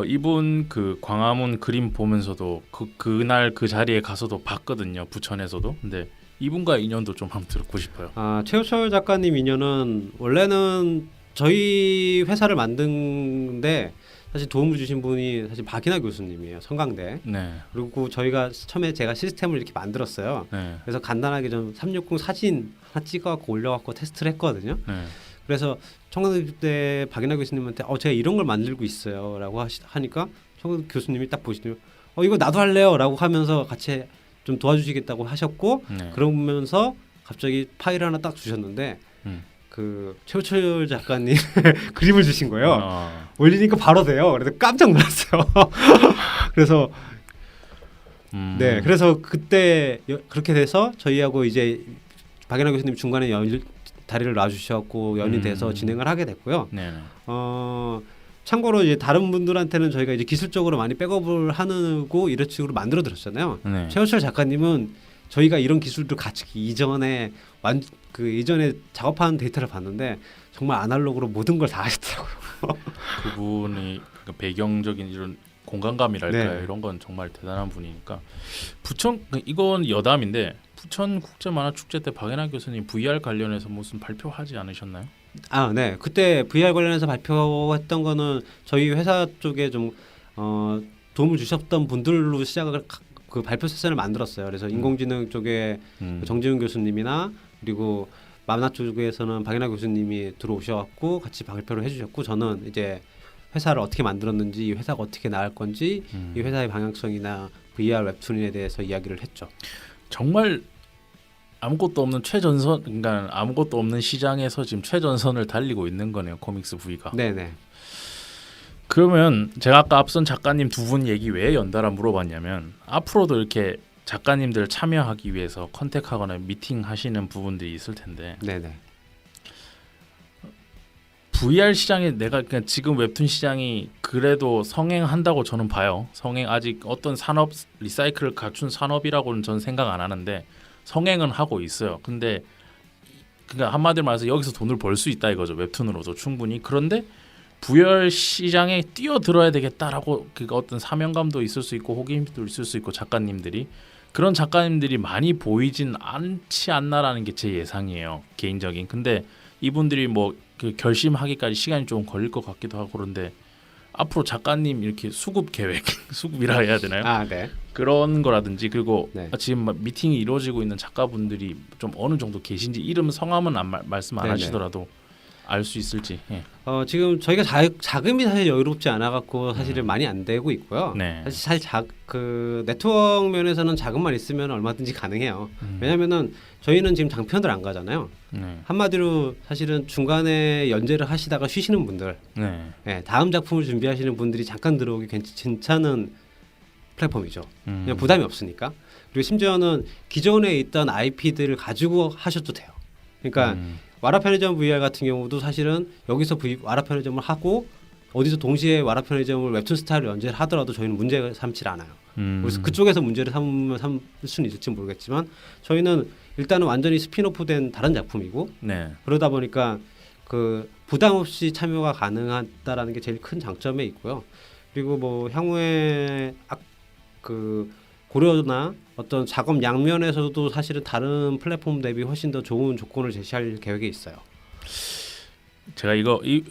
이분 그 광화문 그림 보면서도 그날 그 자리에 가서도 봤거든요. 부천에서도. 근데 이분과 인연도 좀 한번 듣고 싶어요. 최우철 작가님 인연은 원래는 저희 회사를 만든데 사실 도움을 주신 분이 사실 박인하 교수님이에요. 성강대. 네. 그리고 저희가 처음에 제가 시스템을 이렇게 만들었어요. 네. 그래서 간단하게 좀 360 사진 하나 찍어갖고 올려갖고 테스트를 했거든요. 네. 그래서 청강대 때 박인하 교수님한테 제가 이런 걸 만들고 있어요라고 하니까 청강대 교수님이 딱 보시더니 이거 나도 할래요라고 하면서 같이 좀 도와주시겠다고 하셨고 네. 그러면서 갑자기 파일 하나 딱 주셨는데 그 최우철 작가님 그림을 주신 거예요. 올리니까 바로 돼요. 그래서 깜짝 놀랐어요. 그래서 네, 그래서 그때 그렇게 돼서 저희하고 이제 박인하 교수님 중간에 다리를 놔주셨고 연이 돼서 진행을 하게 됐고요. 네. 참고로 이제 다른 분들한테는 저희가 이제 기술적으로 많이 백업을 하고 이런 식으로 만들어 드렸잖아요. 네. 최우철 작가님은 저희가 이런 기술도 같이 이전에 작업하는 데이터를 봤는데 정말 아날로그로 모든 걸 다 하셨더라고요. 그분이 배경적인 이런 공간감이랄까요. 네. 이런 건 정말 대단한 분이니까. 이건 여담인데 부천 국제만화축제 때 박인하 교수님 VR 관련해서 무슨 발표하지 않으셨나요? 네. 그때 VR 관련해서 발표했던 거는 저희 회사 쪽에 좀 도움을 주셨던 분들로 시작을 그 발표 세션을 만들었어요. 그래서 인공지능 쪽에 정지훈 교수님이나 그리고 만화 쪽에서는 박인하 교수님이 들어오셔갖고 같이 발표를 해주셨고 저는 이제 회사를 어떻게 만들었는지 이 회사가 어떻게 나갈 건지 이 회사의 방향성이나 VR 웹툰에 대해서 이야기를 했죠. 정말 아무것도 없는 최전선, 그러니까 아무것도 없는 시장에서 지금 최전선을 달리고 있는 거네요. 코믹스 V가. 네네. 그러면 제가 아까 앞선 작가님 두 분 얘기 왜 연달아 물어봤냐면 앞으로도 이렇게 작가님들 참여하기 위해서 컨택하거나 미팅하시는 부분들이 있을 텐데 네네. VR 시장에 내가 그냥 지금 웹툰 시장이 그래도 성행한다고 저는 봐요. 아직 어떤 산업 리사이클을 갖춘 산업이라고는 저는 생각 안 하는데 성행은 하고 있어요. 근데 그러니까 한마디로 말해서 여기서 돈을 벌 수 있다 이거죠. 웹툰으로도 충분히. 그런데 VR 시장에 뛰어들어야 되겠다라고 어떤 사명감도 있을 수 있고 호기심도 있을 수 있고 그런 작가님들이 많이 보이진 않지 않나라는 게 제 예상이에요. 개인적인. 근데 이분들이 뭐 그 결심하기까지 시간이 좀 걸릴 것 같기도 하고 그런데 앞으로 작가님 이렇게 수급 계획, 수급이라 해야 되나요? 아, 네. 그런 거라든지 그리고 네. 지금 막 미팅이 이루어지고 있는 작가분들이 좀 어느 정도 계신지 이름 성함은 말씀 안 네네. 하시더라도 알 수 있을지. 예. 지금 저희가 자금이 사실 여유롭지 않아 갖고 사실은 많이 안 되고 있고요. 네. 사실 그 네트워크 면에서는 자금만 있으면 얼마든지 가능해요. 왜냐면은 저희는 지금 장편을 안 가잖아요. 네. 한마디로 사실은 중간에 연재를 하시다가 쉬시는 분들, 네. 예, 다음 작품을 준비하시는 분들이 잠깐 들어오기 괜찮은 플랫폼이죠. 그냥 부담이 없으니까. 그리고 심지어는 기존에 있던 IP들을 가지고 하셔도 돼요. 그러니까 와라 편의점 VR 같은 경우도 사실은 여기서 와라 편의점을 하고 어디서 동시에 와라 편의점을 웹툰 스타일로 연재를 하더라도 저희는 문제 삼지 않아요. 그래서 그쪽에서 문제를 삼을 수는 있을지 모르겠지만 저희는 일단은 완전히 스피노프된 다른 작품이고 네. 그러다 보니까 그 부담 없이 참여가 가능하다라는 게 제일 큰 장점에 있고요. 그리고 뭐 향후에 그 고려나 어떤 작업 양면에서도 사실은 다른 플랫폼 대비 훨씬 더 좋은 조건을 제시할 계획이 있어요. 제가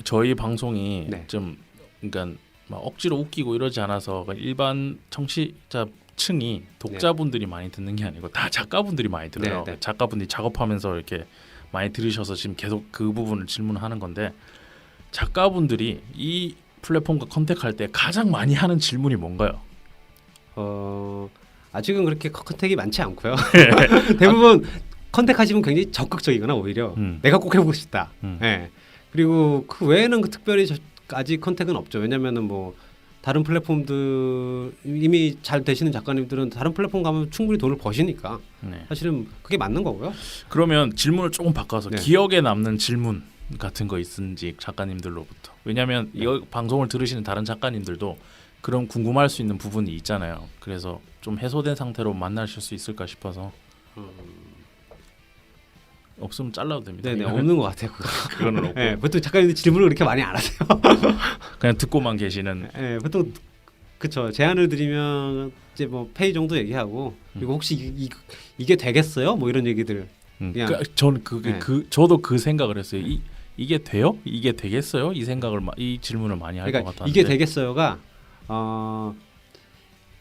저희 방송이 네. 좀 그러니까 막 억지로 웃기고 이러지 않아서 일반 청취자층이 독자분들이 많이 듣는 게 아니고 다 작가분들이 많이 들어요. 네, 네. 작가분들이 작업하면서 이렇게 많이 들으셔서 지금 계속 그 부분을 질문하는 건데 작가분들이 이 플랫폼과 컨택할 때 가장 많이 하는 질문이 뭔가요? 아직은 그렇게 컨택이 많지 않고요. 대부분 컨택하시면 굉장히 적극적이거나 오히려 내가 꼭 해보고 싶다. 네. 그리고 그 외에는 특별히 아직 컨택은 없죠. 왜냐면은 뭐 다른 플랫폼들 이미 잘 되시는 작가님들은 다른 플랫폼 가면 충분히 돈을 버시니까 네. 사실은 그게 맞는 거고요. 그러면 질문을 조금 바꿔서 네. 기억에 남는 질문 같은 거 있는지 작가님들로부터. 왜냐하면 네. 이 방송을 들으시는 다른 작가님들도 그런 궁금할 수 있는 부분이 있잖아요. 그래서 좀 해소된 상태로 만나실 수 있을까 싶어서. 없으면 잘라도 됩니다. 네네 없는 것 같아요. 그거는 없고. 네, 보통 작가님들 질문을 그렇게 많이 안 하세요. 그냥 듣고만 계시는. 네, 보통 그쵸. 제안을 드리면 이제 뭐 페이 정도 얘기하고 그리고 혹시 이게 되겠어요? 뭐 이런 얘기들. 저는 그게 네. 저도 그 생각을 했어요. 이게 돼요? 이게 되겠어요? 이 질문을 많이 할 것 그러니까 같았는데. 이게 되겠어요가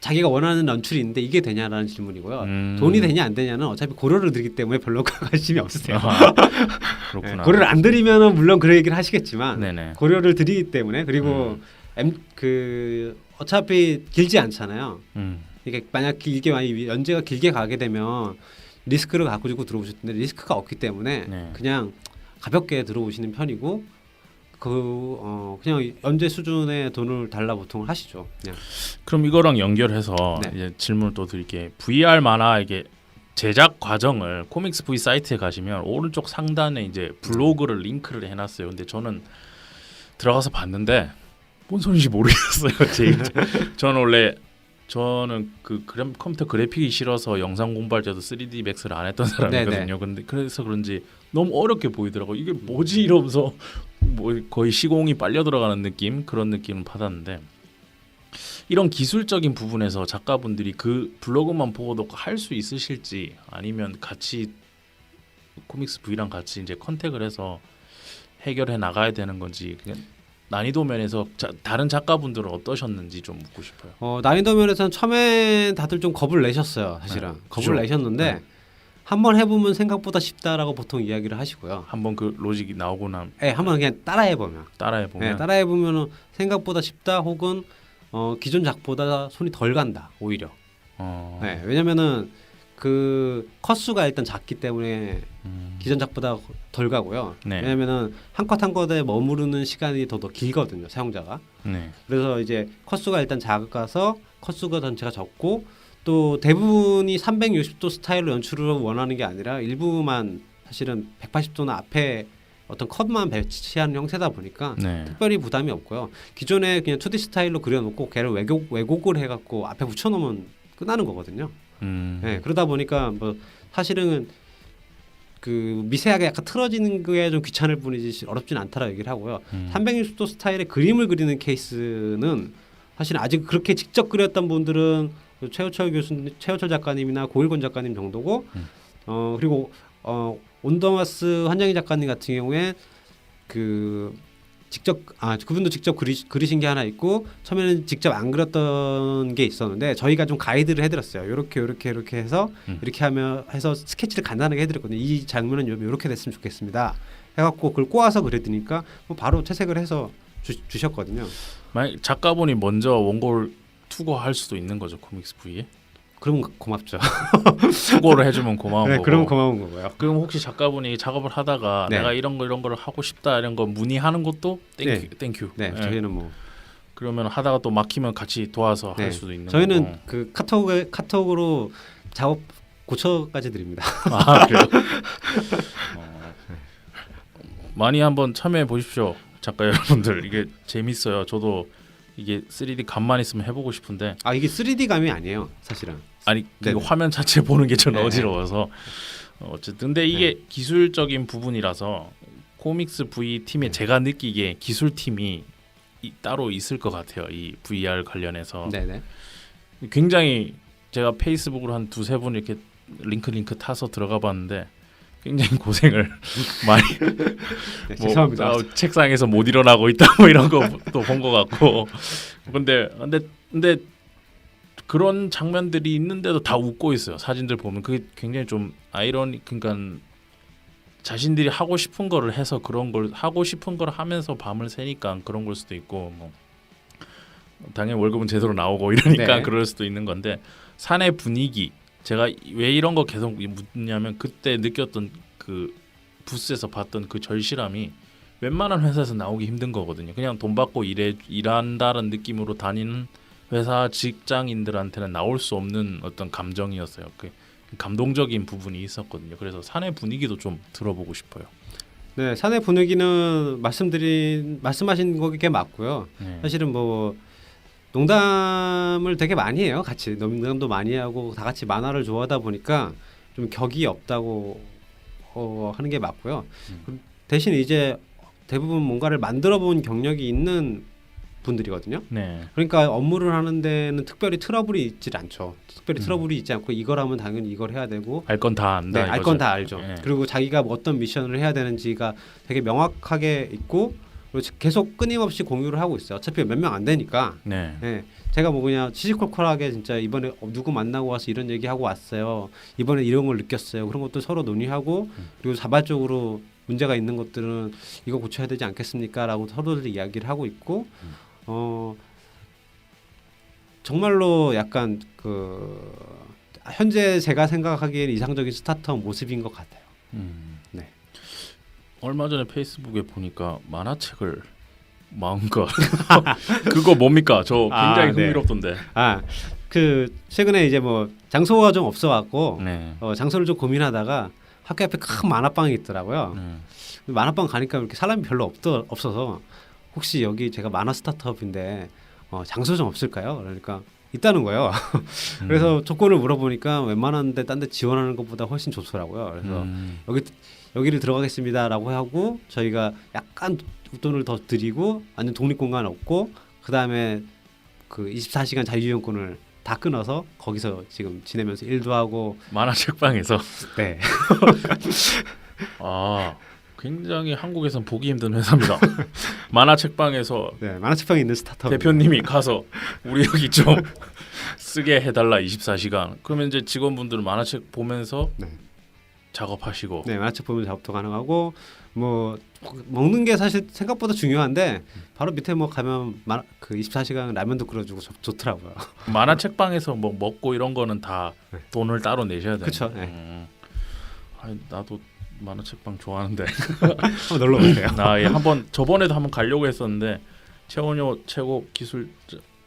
자기가 원하는 연출이 있는데 이게 되냐라는 질문이고요. 돈이 되냐 안 되냐는 어차피 고려를 드리기 때문에 별로 관심이 없으세요. 그렇구나. 네, 고려를 안 드리면은 물론 그런 얘기를 하시겠지만 네네. 고려를 드리기 때문에 그리고 어차피 길지 않잖아요. 이게 만약 연재가 길게 가게 되면 리스크를 갖고 들어오실 텐데 리스크가 없기 때문에 네. 그냥 가볍게 들어오시는 편이고 그냥 연재 수준의 돈을 달라 보통 하시죠. 그냥. 그럼 이거랑 연결해서 네. 이제 질문을 또 드릴게요. VR 만화 이게 제작 과정을 코믹스 V 사이트에 가시면 오른쪽 상단에 이제 블로그를 링크를 해놨어요. 근데 저는 들어가서 봤는데 뭔 소리인지 모르겠어요. 저는 그 컴퓨터 그래픽이 싫어서 영상 공부할 때도 3D 맥스를 안 했던 사람이거든요. 근데 그래서 그런지 너무 어렵게 보이더라고. 이게 뭐지 이러면서 뭐 거의 시공이 빨려 들어가는 느낌 그런 느낌을 받았는데 이런 기술적인 부분에서 작가분들이 그 블로그만 보고도 할 수 있으실지 아니면 같이 코믹스 V랑 같이 이제 컨택을 해서 해결해 나가야 되는 건지 그냥 난이도 면에서 다른 작가분들은 어떠셨는지 좀 묻고 싶어요. 난이도 면에서는 처음엔 다들 좀 겁을 내셨어요. 사실은 겁을 내셨는데 한번 해보면 생각보다 쉽다라고 보통 이야기를 하시고요. 한번 그 로직이 나오고 나면 한번 그냥 따라해보면 따라해보면 생각보다 쉽다 혹은 기존 작보다 손이 덜 간다 오히려. 왜냐면은 그 컷수가 일단 작기 때문에 기존 작보다 덜 가고요. 네. 왜냐면은 한 컷 한 컷에 머무르는 시간이 더 길거든요, 사용자가. 네. 그래서 이제 컷수가 일단 작아서 컷수가 전체가 적고 또 대부분이 360도 스타일로 연출을 원하는 게 아니라 일부만 사실은 180도나 앞에 어떤 컷만 배치하는 형태다 보니까 네. 특별히 부담이 없고요. 기존에 그냥 2D 스타일로 그려놓고 걔를 왜곡을 해갖고 앞에 붙여놓으면 끝나는 거거든요. 네, 그러다 보니까 뭐 사실은 그 미세하게 약간 틀어지는 게 좀 귀찮을 뿐이지 어렵진 않다라 얘기를 하고요. 360도 스타일의 그림을 그리는 케이스는 사실 아직 그렇게 직접 그렸던 분들은 최호철 작가님이나 고일권 작가님 정도고 그리고 온더마스 환장희 작가님 같은 경우에 그 직접 그분도 직접 그리신 게 하나 있고 처음에는 직접 안 그렸던 게 있었는데 저희가 좀 가이드를 해드렸어요. 이렇게 해서 이렇게 하면 해서 스케치를 간단하게 해드렸거든요. 이 장면은 이렇게 됐으면 좋겠습니다. 해갖고 그걸 꼬아서 그려드니까 뭐 바로 채색을 해서 주셨거든요. 만약 작가분이 먼저 원고를 투고할 수도 있는 거죠, 코믹스 V에. 그럼 고맙죠. 투고를 해주면 고마운 네, 거고. 그럼 고마운 거고요. 그럼 혹시 작가분이 작업을 하다가 네. 내가 이런 거를 하고 싶다 이런 거 문의하는 것도 네. 땡큐. 네, 저희는 뭐 그러면 하다가 또 막히면 같이 도와서 네. 할 수도 있는 저희는 거고. 그 카톡으로 작업 고쳐까지 드립니다. 아 그래요? 많이 한번 참여해 보십시오, 작가 여러분들. 이게 재밌어요. 저도 이게 3D 감만 있으면 해보고 싶은데 이게 3D 감이 아니에요, 사실은. 아니 네네. 이거 화면 자체 보는 게 좀 네네. 어지러워서 어쨌든 근데 이게 기술적인 부분이라서 코믹스 V 팀에 제가 느끼기에 기술팀이 따로 있을 것 같아요. 이 VR 관련해서 네네. 굉장히 제가 페이스북으로 한 두세 분 이렇게 링크 타서 들어가 봤는데 굉장히 고생을 많이 네, 죄송합니다. 책상에서 못 일어나고 있다 뭐 이런 것도 본 것 같고 근데 그런 장면들이 있는데도 다 웃고 있어요. 사진들 보면 그게 굉장히 좀 그러니까 자신들이 하고 싶은 거를 해서 그런 걸 하고 싶은 걸 하면서 밤을 새니까 그런 걸 수도 있고 뭐 당연히 월급은 제대로 나오고 이러니까 네. 그럴 수도 있는 건데 산의 분위기 제가 왜 이런 거 계속 묻냐면 그때 느꼈던 그 부스에서 봤던 그 절실함이 웬만한 회사에서 나오기 힘든 거거든요. 그냥 돈 받고 일한다는 느낌으로 다니는 회사 직장인들한테는 나올 수 없는 어떤 감정이었어요. 그 감동적인 부분이 있었거든요. 그래서 사내 분위기도 좀 들어보고 싶어요. 네, 사내 분위기는 말씀하신 거게 맞고요. 네. 사실은 뭐 농담을 되게 많이 해요. 같이 농담도 많이 하고 다 같이 만화를 좋아하다 보니까 좀 격이 없다고 하는 게 맞고요. 대신 이제 대부분 뭔가를 만들어 본 경력이 있는 분들이거든요. 네. 그러니까 업무를 하는 데는 특별히 트러블이 있질 않죠. 특별히 트러블이 있지 않고 이거라면 당연히 이걸 해야 되고 알 건 다 안다. 알 건 다 알죠. 네. 그리고 자기가 뭐 어떤 미션을 해야 되는지가 되게 명확하게 있고 그리고 계속 끊임없이 공유를 하고 있어요. 어차피 몇 명 안 되니까. 네. 네. 제가 뭐 그냥 시시콜콜하게 진짜 이번에 누구 만나고 와서 이런 얘기하고 왔어요. 이번에 이런 걸 느꼈어요. 그런 것도 서로 논의하고 그리고 자발적으로 문제가 있는 것들은 이거 고쳐야 되지 않겠습니까? 라고 서로들 이야기를 하고 있고 정말로 약간 그 현재 제가 생각하기에는 이상적인 스타트업 모습인 것 같아요. 네. 얼마 전에 페이스북에 보니까 만화책을 마음껏 그거 뭡니까? 저 굉장히 네. 흥미롭던데. 그 최근에 이제 뭐 장소가 좀 없어갖고 네. 장소를 좀 고민하다가 학교 앞에 큰 만화방이 있더라고요. 만화방 가니까 이렇게 사람이 별로 없어서 혹시 여기 제가 만화 스타트업인데 장소 좀 없을까요? 그러니까 있다는 거예요. 그래서 조건을 물어보니까 웬만한데 딴 데 지원하는 것보다 훨씬 좋더라고요. 그래서 여기를 들어가겠습니다라고 하고 저희가 약간 돈을 더 드리고 완전 독립공간 없고 그 다음에 그 24시간 자유이용권을 다 끊어서 거기서 지금 지내면서 일도 하고 만화책방에서 네. 굉장히 한국에선 보기 힘든 회사입니다. 만화책방에서 네, 만화책방에 있는 스타트업 대표님이 가서 우리 여기 좀 쓰게 해달라 24시간. 그러면 이제 직원분들은 만화책 보면서 네. 작업하시고. 네, 만화책 보면 작업도 가능하고 뭐 먹는 게 사실 생각보다 중요한데 바로 밑에 뭐 가면 그 24시간 라면도 끓여주고 좋더라고요. 만화책방에서 뭐 먹고 이런 거는 다 돈을 따로 내셔야 돼요. 그렇죠. 네. 나도 만화책방 좋아하는데 한번 놀러 오세요. 한번 저번에도 한번 가려고 했었는데 최원효 최고 기술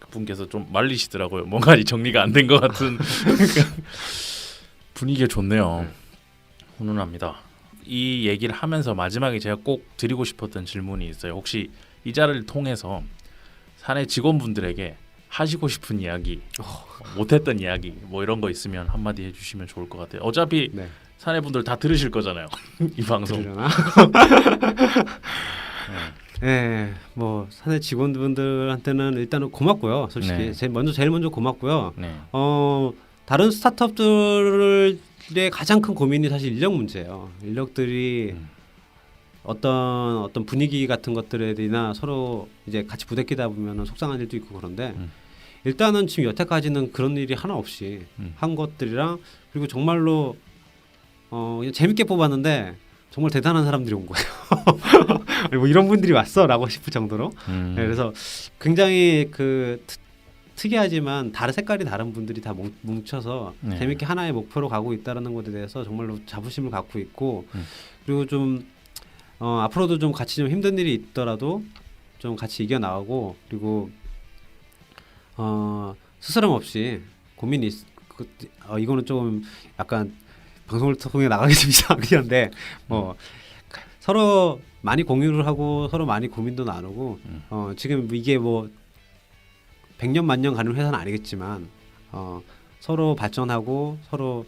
분께서 좀 말리시더라고요. 뭔가 정리가 안 된 것 같은 분위기가 좋네요. 훈훈합니다. 이 얘기를 하면서 마지막에 제가 꼭 드리고 싶었던 질문이 있어요. 혹시 이 자리를 통해서 사내 직원분들에게 하시고 싶은 이야기, 못했던 이야기 뭐 이런 거 있으면 한마디 해주시면 좋을 것 같아요. 어차피 네. 사내분들 다 들으실 거잖아요. 이 방송. 들으려나? 네, 뭐 사내 직원분들한테는 일단은 고맙고요. 솔직히 네. 제일 먼저 고맙고요. 네. 다른 스타트업들의 가장 큰 고민이 사실 인력 문제예요. 인력들이 어떤 분위기 같은 것들이나 서로 이제 같이 부대끼다 보면은 속상한 일도 있고 그런데 일단은 지금 여태까지는 그런 일이 하나 없이 한 것들이랑 그리고 정말로 그냥 재밌게 뽑았는데 정말 대단한 사람들이 온 거예요. 뭐 이런 분들이 왔어라고 싶을 정도로. 네, 그래서 굉장히 그 특이하지만 다른 색깔이 다른 분들이 다 뭉쳐서 네. 재밌게 하나의 목표로 가고 있다는 것에 대해서 정말로 자부심을 갖고 있고 그리고 좀 앞으로도 좀 같이 좀 힘든 일이 있더라도 좀 같이 이겨 나가고 그리고 스스럼 없이 고민이 이거는 조금 약간 방송을 통해 나가기 좀 이상하긴 한데 서로 많이 공유를 하고 서로 많이 고민도 나누고 지금 이게 뭐 100년 만년 가는 회사는 아니겠지만 서로 발전하고 서로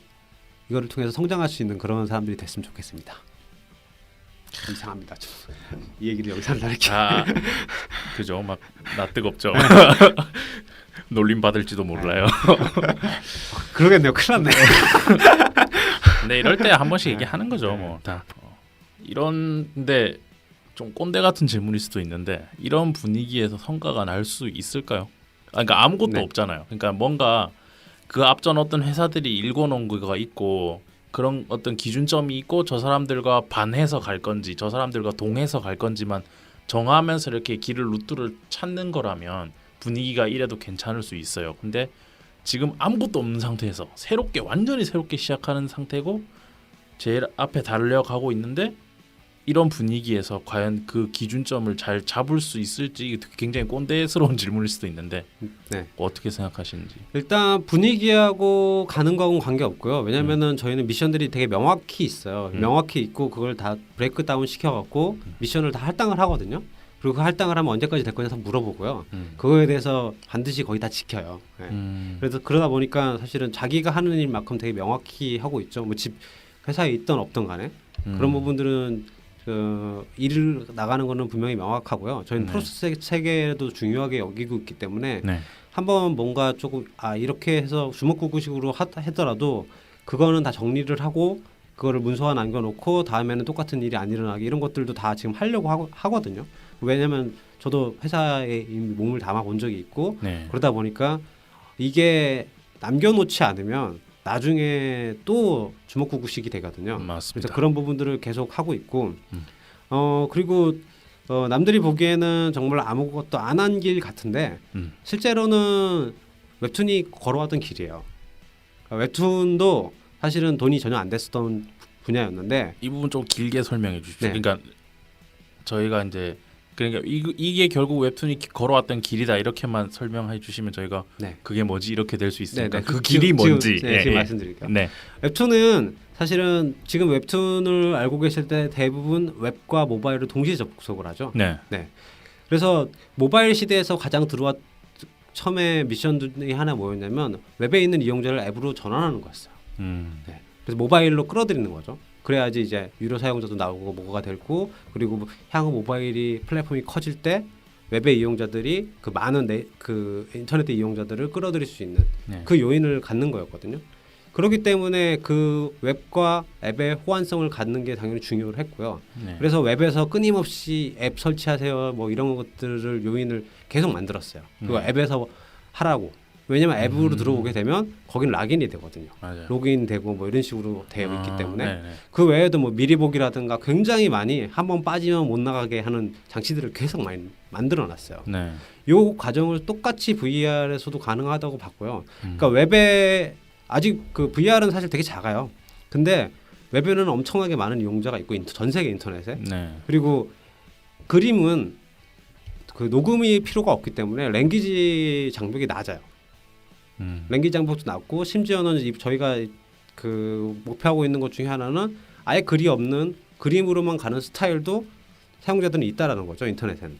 이거를 통해서 성장할 수 있는 그런 사람들이 됐으면 좋겠습니다. 이상합니다. 이 얘기를 여기서 한다 이렇게. 그죠. 막 나 뜨겁죠. 놀림 받을지도 몰라요. 그러겠네요. 큰일 났네. 근데 이럴 때 한 번씩 얘기하는 거죠. 뭐 다 이런데 좀 꼰대 같은 질문일 수도 있는데 이런 분위기에서 성과가 날 수 있을까요? 그러니까 아무것도 네. 없잖아요. 그러니까 뭔가 그 앞전 어떤 회사들이 일궈놓은 거가 있고 그런 어떤 기준점이 있고 저 사람들과 반해서 갈 건지 저 사람들과 동해서 갈 건지만 정하면서 이렇게 길을 루트를 찾는 거라면 분위기가 이래도 괜찮을 수 있어요. 근데 지금 아무것도 없는 상태에서 완전히 새롭게 시작하는 상태고 제일 앞에 달려가고 있는데 이런 분위기에서 과연 그 기준점을 잘 잡을 수 있을지 굉장히 꼰대스러운 질문일 수도 있는데 네. 어떻게 생각하시는지. 일단 분위기하고 가는 거하고는 관계 없고요. 왜냐면은 저희는 미션들이 되게 명확히 있어요. 명확히 있고 그걸 다 브레이크 다운 시켜갖고 미션을 다 할당을 하거든요. 그리고 그 할당을 하면 언제까지 될 거냐 물어보고요. 그거에 대해서 반드시 거의 다 지켜요. 네. 그래서 그러다 보니까 사실은 자기가 하는 일만큼 되게 명확히 하고 있죠. 뭐 집 회사에 있던 없던 간에 그런 부분들은 일을 나가는 거는 분명히 명확하고요. 저희는 프로세스 체계도 중요하게 여기고 있기 때문에 네. 한번 뭔가 조금 이렇게 해서 주먹구구식으로 하더라도 그거는 다 정리를 하고 그거를 문서화 남겨놓고 다음에는 똑같은 일이 안 일어나게 이런 것들도 다 지금 하려고 하거든요. 왜냐하면 저도 회사에 이미 몸을 담아본 적이 있고 네. 그러다 보니까 이게 남겨놓지 않으면 나중에 또 주먹구구식이 되거든요. 맞습니다. 그래서 그런 부분들을 계속 하고 있고 그리고 남들이 보기에는 정말 아무것도 안 한 길 같은데 실제로는 웹툰이 걸어왔던 길이에요. 웹툰도 사실은 돈이 전혀 안 됐었던 분야였는데 이 부분 좀 길게 설명해 주십시오. 네. 그러니까 저희가 이제 그러니까 이게 결국 웹툰이 걸어왔던 길이다 이렇게만 설명해 주시면 저희가 네. 그게 뭐지 이렇게 될 수 있으니까 네네. 그 길이 뭔지 지금 말씀드릴게요. 네. 웹툰은 사실은 지금 웹툰을 알고 계실 때 대부분 웹과 모바일을 동시에 접속을 하죠. 네. 그래서 모바일 시대에서 가장 처음에 미션 중에 하나 뭐였냐면 웹에 있는 이용자를 앱으로 전환하는 거였어요. 네. 그래서 모바일로 끌어들이는 거죠. 그래야지 이제 유료 사용자도 나오고 뭐가 되고 그리고 향후 모바일이 플랫폼이 커질 때 웹의 이용자들이 그 많은 그 인터넷 이용자들을 끌어들일 수 있는 그 요인을 갖는 거였거든요. 그렇기 때문에 그 웹과 앱의 호환성을 갖는 게 당연히 중요를 했고요. 그래서 웹에서 끊임없이 앱 설치하세요 뭐 이런 것들을 요인을 계속 만들었어요. 그거 앱에서 하라고. 왜냐면 앱으로 들어오게 되면 거기는 락인이 되거든요. 맞아요. 로그인 되고 뭐 이런 식으로 되어 있기 때문에 네네. 그 외에도 뭐 미리 보기라든가 굉장히 많이 한번 빠지면 못 나가게 하는 장치들을 계속 많이 만들어 놨어요. 네. 요 과정을 똑같이 VR에서도 가능하다고 봤고요. 그러니까 웹에 아직 그 VR은 사실 되게 작아요. 근데 웹에는 엄청나게 많은 이용자가 있고 전 세계 인터넷에 그리고 그림은 그 녹음이 필요가 없기 때문에 랭귀지 장벽이 낮아요. 랭귀지 장벽도 낮고 심지어는 저희가 그 목표하고 있는 것 중에 하나는 아예 글이 없는 그림으로만 가는 스타일도 사용자들은 있다라는 거죠 인터넷에는.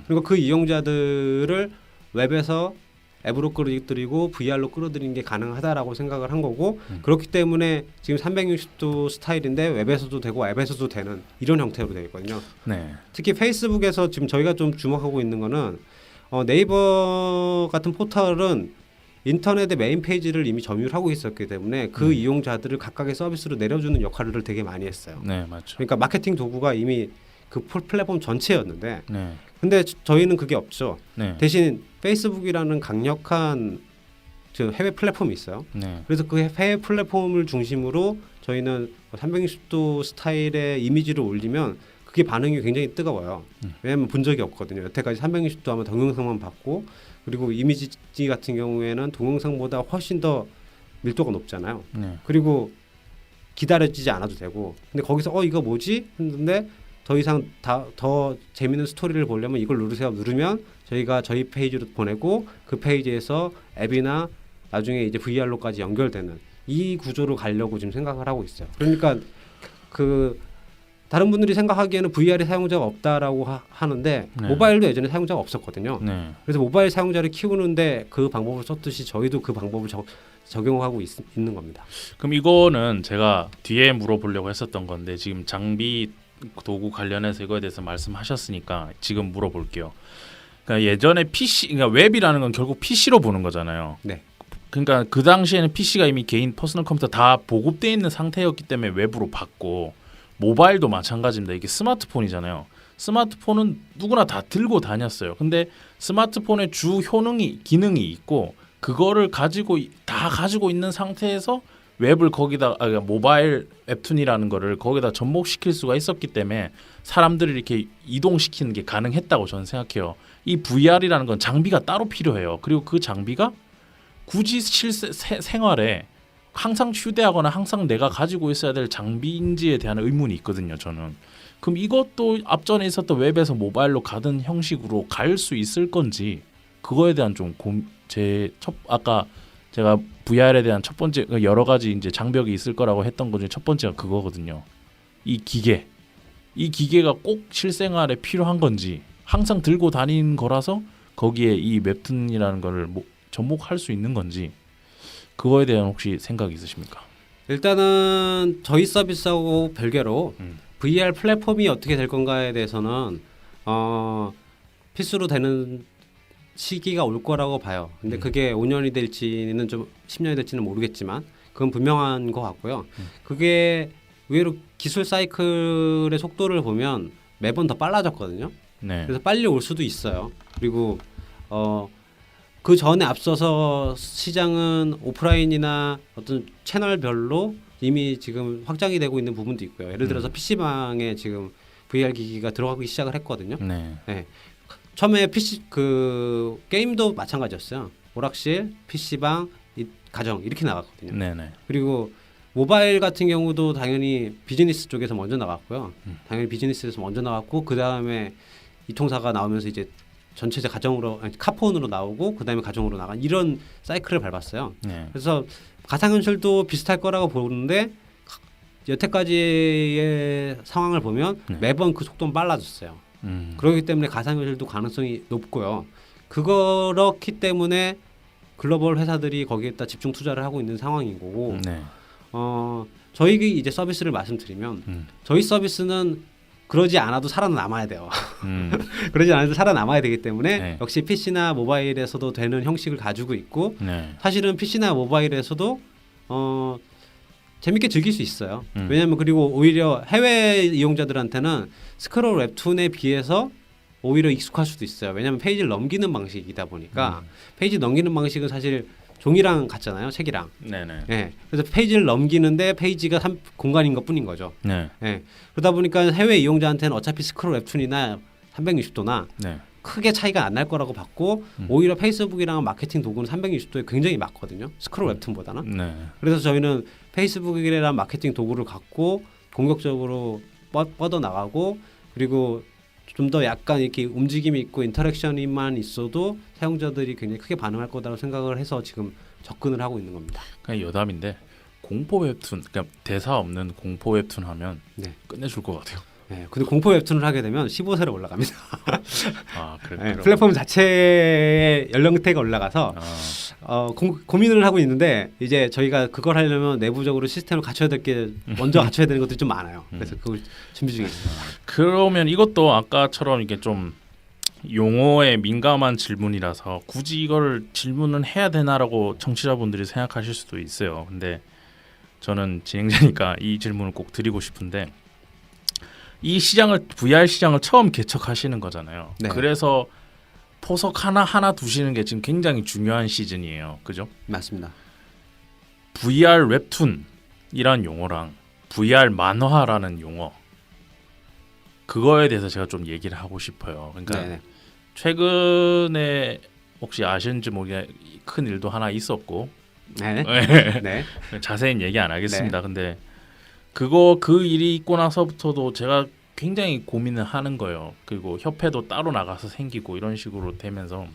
그리고 그 이용자들을 웹에서 앱으로 끌어들이고 VR로 끌어들이는 게 가능하다라고 생각을 한 거고 그렇기 때문에 지금 360도 스타일인데 웹에서도 되고 앱에서도 되는 이런 형태로 되어 있거든요. 특히 페이스북에서 지금 저희가 좀 주목하고 있는 거는 네이버 같은 포털은 인터넷의 메인 페이지를 이미 점유하고 있었기 때문에 그 이용자들을 각각의 서비스로 내려주는 역할을 되게 많이 했어요. 네, 맞죠. 그러니까 마케팅 도구가 이미 그 플랫폼 전체였는데 네. 근데 저희는 그게 없죠. 네. 대신 페이스북이라는 강력한 그 해외 플랫폼이 있어요. 네. 그래서 그 해외 플랫폼을 중심으로 저희는 360도 스타일의 이미지를 올리면 그게 반응이 굉장히 뜨거워요. 왜냐하면 본 적이 없거든요. 여태까지 360도 하면 동영상만 봤고 그리고 이미지 같은 경우에는 동영상보다 훨씬 더 밀도가 높잖아요. 네. 그리고 기다려지지 않아도 되고 근데 거기서 이거 뭐지? 했는데 더 이상 더 재밌는 스토리를 보려면 이걸 누르세요. 누르면 저희가 저희 페이지로 보내고 그 페이지에서 앱이나 나중에 이제 VR로까지 연결되는 이 구조로 가려고 지금 생각을 하고 있어요. 그러니까 그 다른 분들이 생각하기에는 VR의 사용자가 없다라고 하는데 네. 모바일도 예전에 사용자가 없었거든요. 네. 그래서 모바일 사용자를 키우는데 그 방법을 썼듯이 저희도 그 방법을 적용하고 있는 겁니다. 그럼 이거는 제가 뒤에 물어보려고 했었던 건데 지금 장비 도구 관련해서 이거에 대해서 말씀하셨으니까 지금 물어볼게요. 그러니까 예전에 PC, 그러니까 웹이라는 건 결국 PC로 보는 거잖아요. 네. 그러니까 그 당시에는 PC가 이미 개인 퍼스널 컴퓨터 다 보급되어 있는 상태였기 때문에 웹으로 봤고 모바일도 마찬가지입니다. 이게 스마트폰이잖아요. 스마트폰은 누구나 다 들고 다녔어요. 근데 스마트폰의 주 기능이 있고 그거를 다 가지고 있는 상태에서 웹을 거기다 그러니까 모바일 웹툰이라는 거를 거기다 접목시킬 수가 있었기 때문에 사람들을 이렇게 이동시키는 게 가능했다고 저는 생각해요. 이 VR이라는 건 장비가 따로 필요해요. 그리고 그 장비가 굳이 생활에 항상 휴대하거나 항상 내가 가지고 있어야 될 장비인지에 대한 의문이 있거든요. 저는. 그럼 이것도 앞전에 있었던 웹에서 모바일로 가던 형식으로 갈 수 있을 건지 그거에 대한 좀 아까 제가 VR에 대한 첫 번째 여러 가지 이제 장벽이 있을 거라고 했던 것 중에 첫 번째가 그거거든요. 이 기계가 꼭 실생활에 필요한 건지 항상 들고 다니는 거라서 거기에 이 웹툰이라는 거를 접목할 수 있는 건지 그거에 대한 혹시 생각이 있으십니까? 일단은 저희 서비스하고 별개로 VR 플랫폼이 어떻게 될 건가에 대해서는 필수로 되는 시기가 올 거라고 봐요. 근데 그게 5년이 될지는 좀 10년이 될지는 모르겠지만 그건 분명한 것 같고요. 그게 의외로 기술 사이클의 속도를 보면 매번 더 빨라졌거든요. 네. 그래서 빨리 올 수도 있어요. 그리고 그 전에 앞서서 시장은 오프라인이나 어떤 채널별로 이미 지금 확장이 되고 있는 부분도 있고요. 예를 들어서 PC방에 지금 VR 기기가 들어가기 시작을 했거든요. 네. 네. 처음에 PC 그 게임도 마찬가지였어요. 오락실, PC방, 가정 이렇게 나갔거든요. 네네. 그리고 모바일 같은 경우도 당연히 비즈니스 쪽에서 먼저 나갔고요. 당연히 비즈니스에서 먼저 나갔고 그 다음에 이통사가 나오면서 이제 전체적 가정으로 카폰으로 나오고 그 다음에 가정으로 나간 이런 사이클을 밟았어요. 네. 그래서 가상현실도 비슷할 거라고 보는데 여태까지의 상황을 보면 매번 그 속도는 빨라졌어요. 그렇기 때문에 가상현실도 가능성이 높고요. 그렇기 때문에 글로벌 회사들이 거기에다 집중 투자를 하고 있는 상황인 거고 네. 저희 이제 서비스를 말씀드리면 저희 서비스는 그러지 않아도 살아남아야 돼요. 그러지 않아도 살아남아야 되기 때문에 네. 역시 PC나 모바일에서도 되는 형식을 가지고 있고 네. 사실은 PC나 모바일에서도 재밌게 즐길 수 있어요. 왜냐하면 그리고 오히려 해외 이용자들한테는 스크롤 웹툰에 비해서 오히려 익숙할 수도 있어요. 왜냐하면 페이지를 넘기는 방식이다 보니까 페이지 넘기는 방식은 사실 종이랑 같잖아요. 책이랑. 네네. 네. 그래서 페이지를 넘기는데 페이지가 공간인 것뿐인 거죠. 네. 네. 그러다 보니까 해외 이용자한테는 어차피 스크롤 웹툰이나 360도나 네. 크게 차이가 안 날 거라고 봤고 오히려 페이스북이랑 마케팅 도구는 360도에 굉장히 맞거든요. 스크롤 웹툰보다는. 네. 그래서 저희는 페이스북이랑 마케팅 도구를 갖고 공격적으로 뻗어 나가고 그리고 좀 더 약간 이렇게 움직임이 있고 인터랙션이만 있어도 사용자들이 굉장히 크게 반응할 거다라고 생각을 해서 지금 접근을 하고 있는 겁니다. 그냥 여담인데 공포 웹툰, 그러니까 대사 없는 공포 웹툰 하면 네. 끝내줄 것 같아요. 네, 근데 공포 웹툰을 하게 되면 15세로 올라갑니다. 아, 그래. 네, 플랫폼 자체의 연령대가 올라가서 고민을 하고 있는데 이제 저희가 그걸 하려면 내부적으로 시스템을 갖춰야 될 게 먼저 갖춰야 되는 것들이 좀 많아요. 그래서 그걸 준비 중에 있습니다. 그러면 이것도 아까처럼 이게 좀 용어에 민감한 질문이라서 굳이 이걸 질문은 해야 되나라고 청취자분들이 생각하실 수도 있어요. 근데 저는 진행자니까 이 질문을 꼭 드리고 싶은데 이 시장을 VR 시장을 처음 개척하시는 거잖아요. 네. 그래서 포석 하나 두시는 게 지금 굉장히 중요한 시즌이에요. 그죠? 맞습니다. VR 웹툰이란 용어랑 VR 만화라는 용어 그거에 대해서 제가 좀 얘기를 하고 싶어요. 그러니까 네네. 최근에 혹시 아시는지 모르게 큰 일도 하나 있었고 네. 네. 자세히는 얘기 안 하겠습니다. 근데 그 일이 있고 나서부터도 제가 굉장히 고민을 하는 거예요. 그리고 협회도 따로 나가서 생기고 이런 식으로 되면서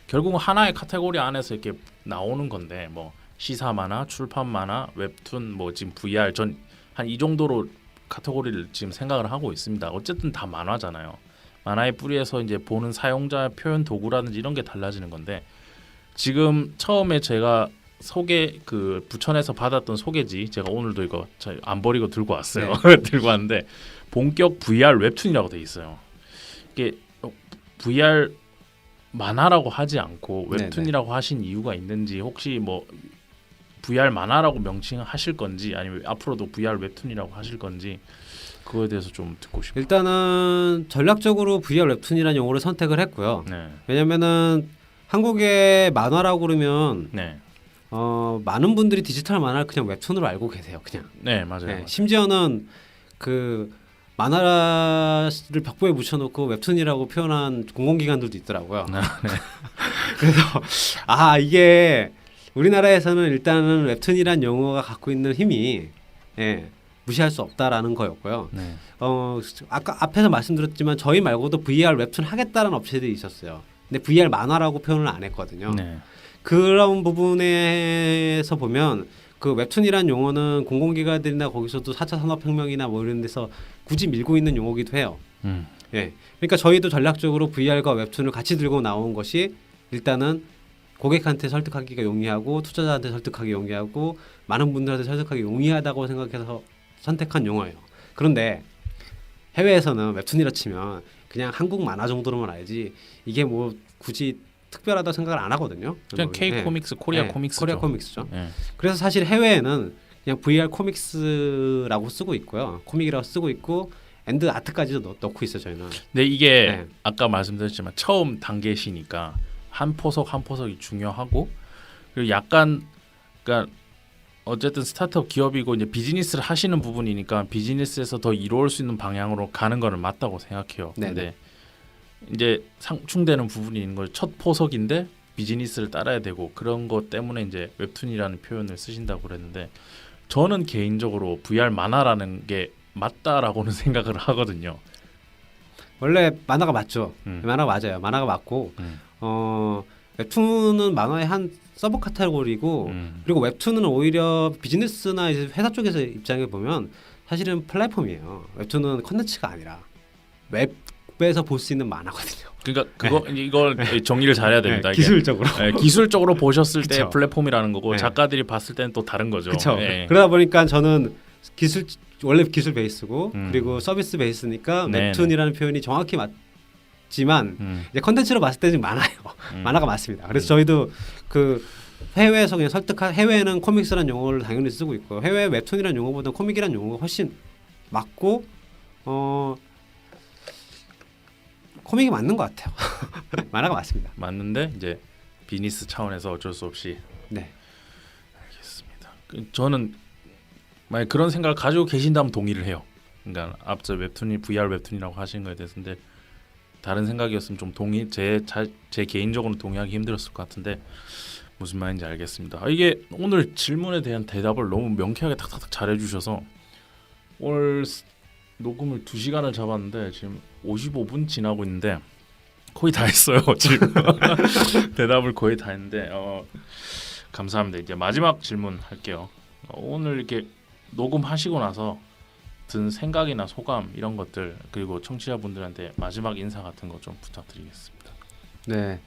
결국은 하나의 카테고리 안에서 이렇게 나오는 건데 뭐 시사 만화, 출판 만화, 웹툰, 뭐 지금 VR 전 한 이 정도로 카테고리를 지금 생각을 하고 있습니다. 어쨌든 다 만화잖아요. 만화의 뿌리에서 이제 보는 사용자 표현 도구라든지 이런 게 달라지는 건데 지금 처음에 제가 그 부천에서 받았던 소개지 제가 오늘도 이거 안 버리고 들고 왔어요. 들고 왔는데 본격 VR 웹툰이라고 돼 있어요. 이게 VR 만화라고 하지 않고 웹툰이라고 하신 이유가 있는지 혹시 뭐 VR 만화라고 명칭하실 건지 아니면 앞으로도 VR 웹툰이라고 하실 건지 그거에 대해서 좀 듣고 싶어요. 일단은 전략적으로 VR 웹툰이라는 용어를 선택을 했고요. 네. 왜냐면은 한국의 만화라고 그러면 네. 많은 분들이 디지털 만화를 그냥 웹툰으로 알고 계세요. 그냥. 네, 맞아요. 네, 맞아요. 심지어는 그 만화를 벽보에 붙여놓고 웹툰이라고 표현한 공공기관들도 있더라고요. 네. 그래서 이게 우리나라에서는 일단은 웹툰이란 용어가 갖고 있는 힘이 무시할 수 없다라는 거였고요. 네. 아까 앞에서 말씀드렸지만 저희 말고도 VR 웹툰 하겠다는 업체들이 있었어요. 근데 VR 만화라고 표현을 안 했거든요. 네. 그런 부분에서 보면 그 웹툰이란 용어는 공공기관들이나 거기서도 4차 산업혁명이나 뭐 이런 데서 굳이 밀고 있는 용어기도 해요. 예. 그러니까 저희도 전략적으로 VR과 웹툰을 같이 들고 나온 것이 일단은 고객한테 설득하기가 용이하고 투자자한테 설득하기 용이하고 많은 분들한테 설득하기 용이하다고 생각해서 선택한 용어예요. 그런데 해외에서는 웹툰이라 치면 그냥 한국 만화 정도로만 알지 이게 뭐 굳이 특별하다 생각을 안 하거든요. 그냥 K 코믹스, 코리아 코믹스죠. 코리아 코믹스죠. 네. 그래서 사실 해외에는 그냥 VR 코믹스라고 쓰고 있고요. 코믹이라고 쓰고 있고 엔드 아트까지도 넣고 있어요. 저희는. 근데 이게 아까 말씀드렸지만 처음 단계시니까 한 포석 한 포석이 중요하고 그리고 약간 그러니까 어쨌든 스타트업 기업이고 이제 비즈니스를 하시는 부분이니까 비즈니스에서 더 이루어올 수 있는 방향으로 가는 거는 맞다고 생각해요. 근데 이제 상충되는 부분이 있는 걸 첫 포석인데 비즈니스를 따라야 되고 그런 것 때문에 이제 웹툰이라는 표현을 쓰신다고 그랬는데 저는 개인적으로 VR 만화라는 게 맞다라고는 생각을 하거든요. 원래 만화가 맞죠. 만화가 맞아요. 만화가 맞고 웹툰은 만화의 한 서브 카테고리고 그리고 웹툰은 오히려 비즈니스나 이제 회사 쪽에서 입장에 보면 사실은 플랫폼이에요. 웹툰은 컨텐츠가 아니라 웹에서 볼 수 있는 만화거든요. 그러니까 이걸 정리를 잘해야 됩니다. 기술적으로 기술적으로 보셨을 때 그쵸. 플랫폼이라는 거고 작가들이 봤을 때는 또 다른 거죠. 그렇죠. 그러다 보니까 저는 원래 기술 베이스고 그리고 서비스 베이스니까 웹툰이라는 표현이 정확히 맞지만 이제 컨텐츠로 봤을 때는 많아요. 만화가 맞습니다. 그래서 저희도 그 해외에서 그냥 해외에는 코믹스라는 용어를 당연히 쓰고 있고 해외 웹툰이라는 용어보다 코믹이라는 용어가 훨씬 맞고 코믹이 맞는 것 같아요. 만화가 맞습니다. 맞는데 이제 비즈니스 차원에서 어쩔 수 없이. 네. 알겠습니다. 저는 만약 그런 생각을 가지고 계신다면 동의를 해요. 그러니까 앞서 웹툰이 VR 웹툰이라고 하신 거에 대해서인데 다른 생각이었으면 좀 제 개인적으로는 동의하기 힘들었을 것 같은데 무슨 말인지 알겠습니다. 이게 오늘 질문에 대한 대답을 너무 명쾌하게 탁탁탁 잘해주셔서 오늘 녹음을 2시간을 잡았는데 지금 55분 지나고 있는데 거의 다 했어요. 지금 대답을 거의 다 했는데 감사합니다. 이제 마지막 질문 할게요. 오늘 이렇게 녹음하시고 나서 든 생각이나 소감 이런 것들 그리고 청취자분들한테 마지막 인사 같은 거 좀 부탁드리겠습니다. 네.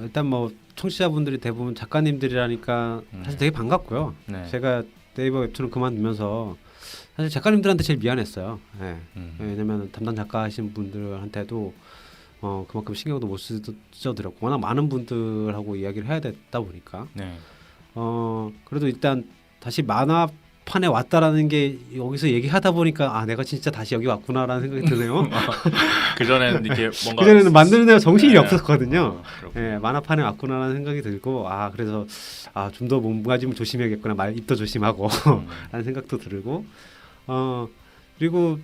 일단 뭐 청취자분들이 대부분 작가님들이라니까 사실 되게 반갑고요. 네. 제가 네이버 웹툰을 그만두면서 사실 작가님들한테 제일 미안했어요. 네. 왜냐면 담당 작가 하신 분들한테도 그만큼 신경도 못 써드렸고 워낙 많은 분들하고 이야기를 해야 됐다 보니까 네. 그래도 일단 다시 만화 만화판에 왔다라는 게 여기서 얘기하다 보니까 아 내가 진짜 다시 여기 왔구나라는 생각이 드네요. 그 전에는 이렇게 뭔가 그 전에는 만드는 데가 정신이 네. 없었거든요. 그렇군요. 예, 만화판에 왔구나라는 생각이 들고 아 그래서 아 좀 더 몸가짐을 조심해야겠구나 말 입도 조심하고 라는 생각도 들고 그리고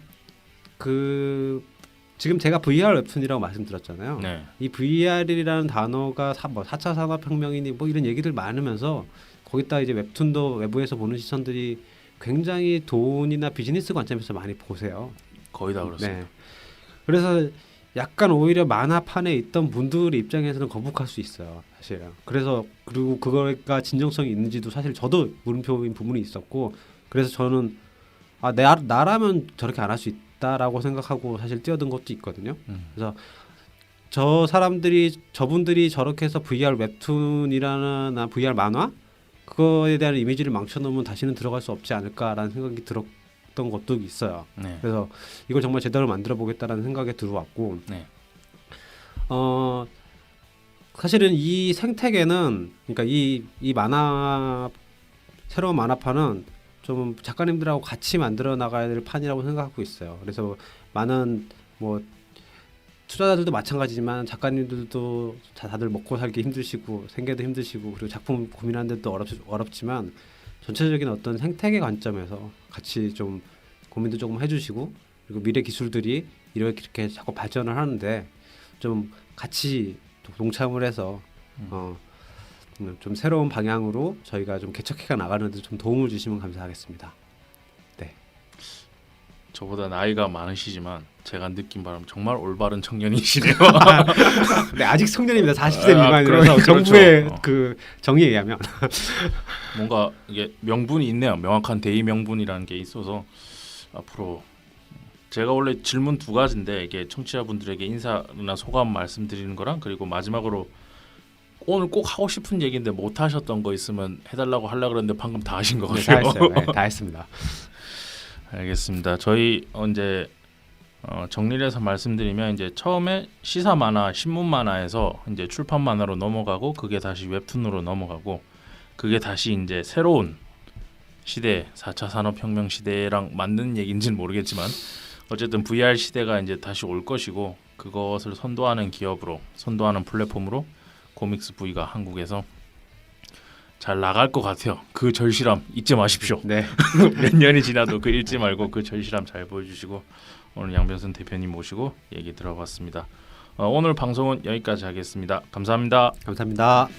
그 지금 제가 VR 웹툰이라고 말씀드렸잖아요. 네. 이 VR이라는 단어가 4차 산업혁명이니 뭐 이런 얘기들 많으면서 거기다 이제 웹툰도 외부에서 보는 시선들이 굉장히 돈이나 비즈니스 관점에서 많이 보세요. 거의 다 그렇습니다. 네. 그래서 약간 오히려 만화판에 있던 분들 입장에서는 거북할 수 있어요, 사실은. 그래서 그리고 그거가 진정성이 있는지도 사실 저도 물음표인 부분이 있었고, 그래서 저는 아 나라면 저렇게 안 할 수 있다라고 생각하고 사실 뛰어든 것도 있거든요. 그래서 저분들이 저렇게 해서 VR 웹툰이라는 VR 만화 그거에 대한 이미지를 망쳐놓으면 다시는 들어갈 수 없지 않을까라는 생각이 들었던 것도 있어요. 네. 그래서 이걸 정말 제대로 만들어 보겠다라는 생각에 들어왔고, 네. 사실은 이 생태계는 그러니까 이 만화 새로운 만화판은 좀 작가님들하고 같이 만들어 나가야 될 판이라고 생각하고 있어요. 그래서 많은 뭐 투자자들도 마찬가지지만 작가님들도 다들 먹고 살기 힘드시고 생계도 힘드시고 그리고 작품 고민하는 데도 어렵지만 전체적인 어떤 생태계 관점에서 같이 좀 고민도 조금 해주시고 그리고 미래 기술들이 이렇게 자꾸 발전을 하는데 좀 같이 동참을 해서 좀 새로운 방향으로 저희가 좀 개척해 나가는 데 좀 도움을 주시면 감사하겠습니다. 네. 저보다 나이가 많으시지만 제가 느낀 바람 정말 올바른 청년이시네요. 네, 아직 청년입니다. 40세 아, 미만이라서 그렇죠. 정부의 그 정의에 의하면 뭔가 이게 명분이 있네요. 명확한 대의 명분이라는 게 있어서 앞으로 제가 원래 질문 두 가지인데 이게 청취자분들에게 인사나 소감 말씀드리는 거랑 그리고 마지막으로 오늘 꼭 하고 싶은 얘기인데 못 하셨던 거 있으면 해달라고 하려고 그랬는데 방금 다 하신 것 네, 같아요. 다 했어요. 네, 다 했습니다. 알겠습니다. 저희 이제 정리를 해서 말씀드리면 이제 처음에 시사 만화, 신문 만화에서 이제 출판 만화로 넘어가고 그게 다시 웹툰으로 넘어가고 그게 다시 이제 새로운 시대, 4차 산업혁명 시대랑 맞는 얘기인지는 모르겠지만 어쨌든 VR 시대가 이제 다시 올 것이고 그것을 선도하는 기업으로, 선도하는 플랫폼으로 코믹스 V가 한국에서 잘 나갈 것 같아요. 그 절실함 잊지 마십시오. 네. 몇 년이 지나도 그 잊지 말고 그 절실함 잘 보여주시고 오늘 양변선 대표님 모시고 얘기 들어봤습니다. 오늘 방송은 여기까지 하겠습니다. 감사합니다. 감사합니다.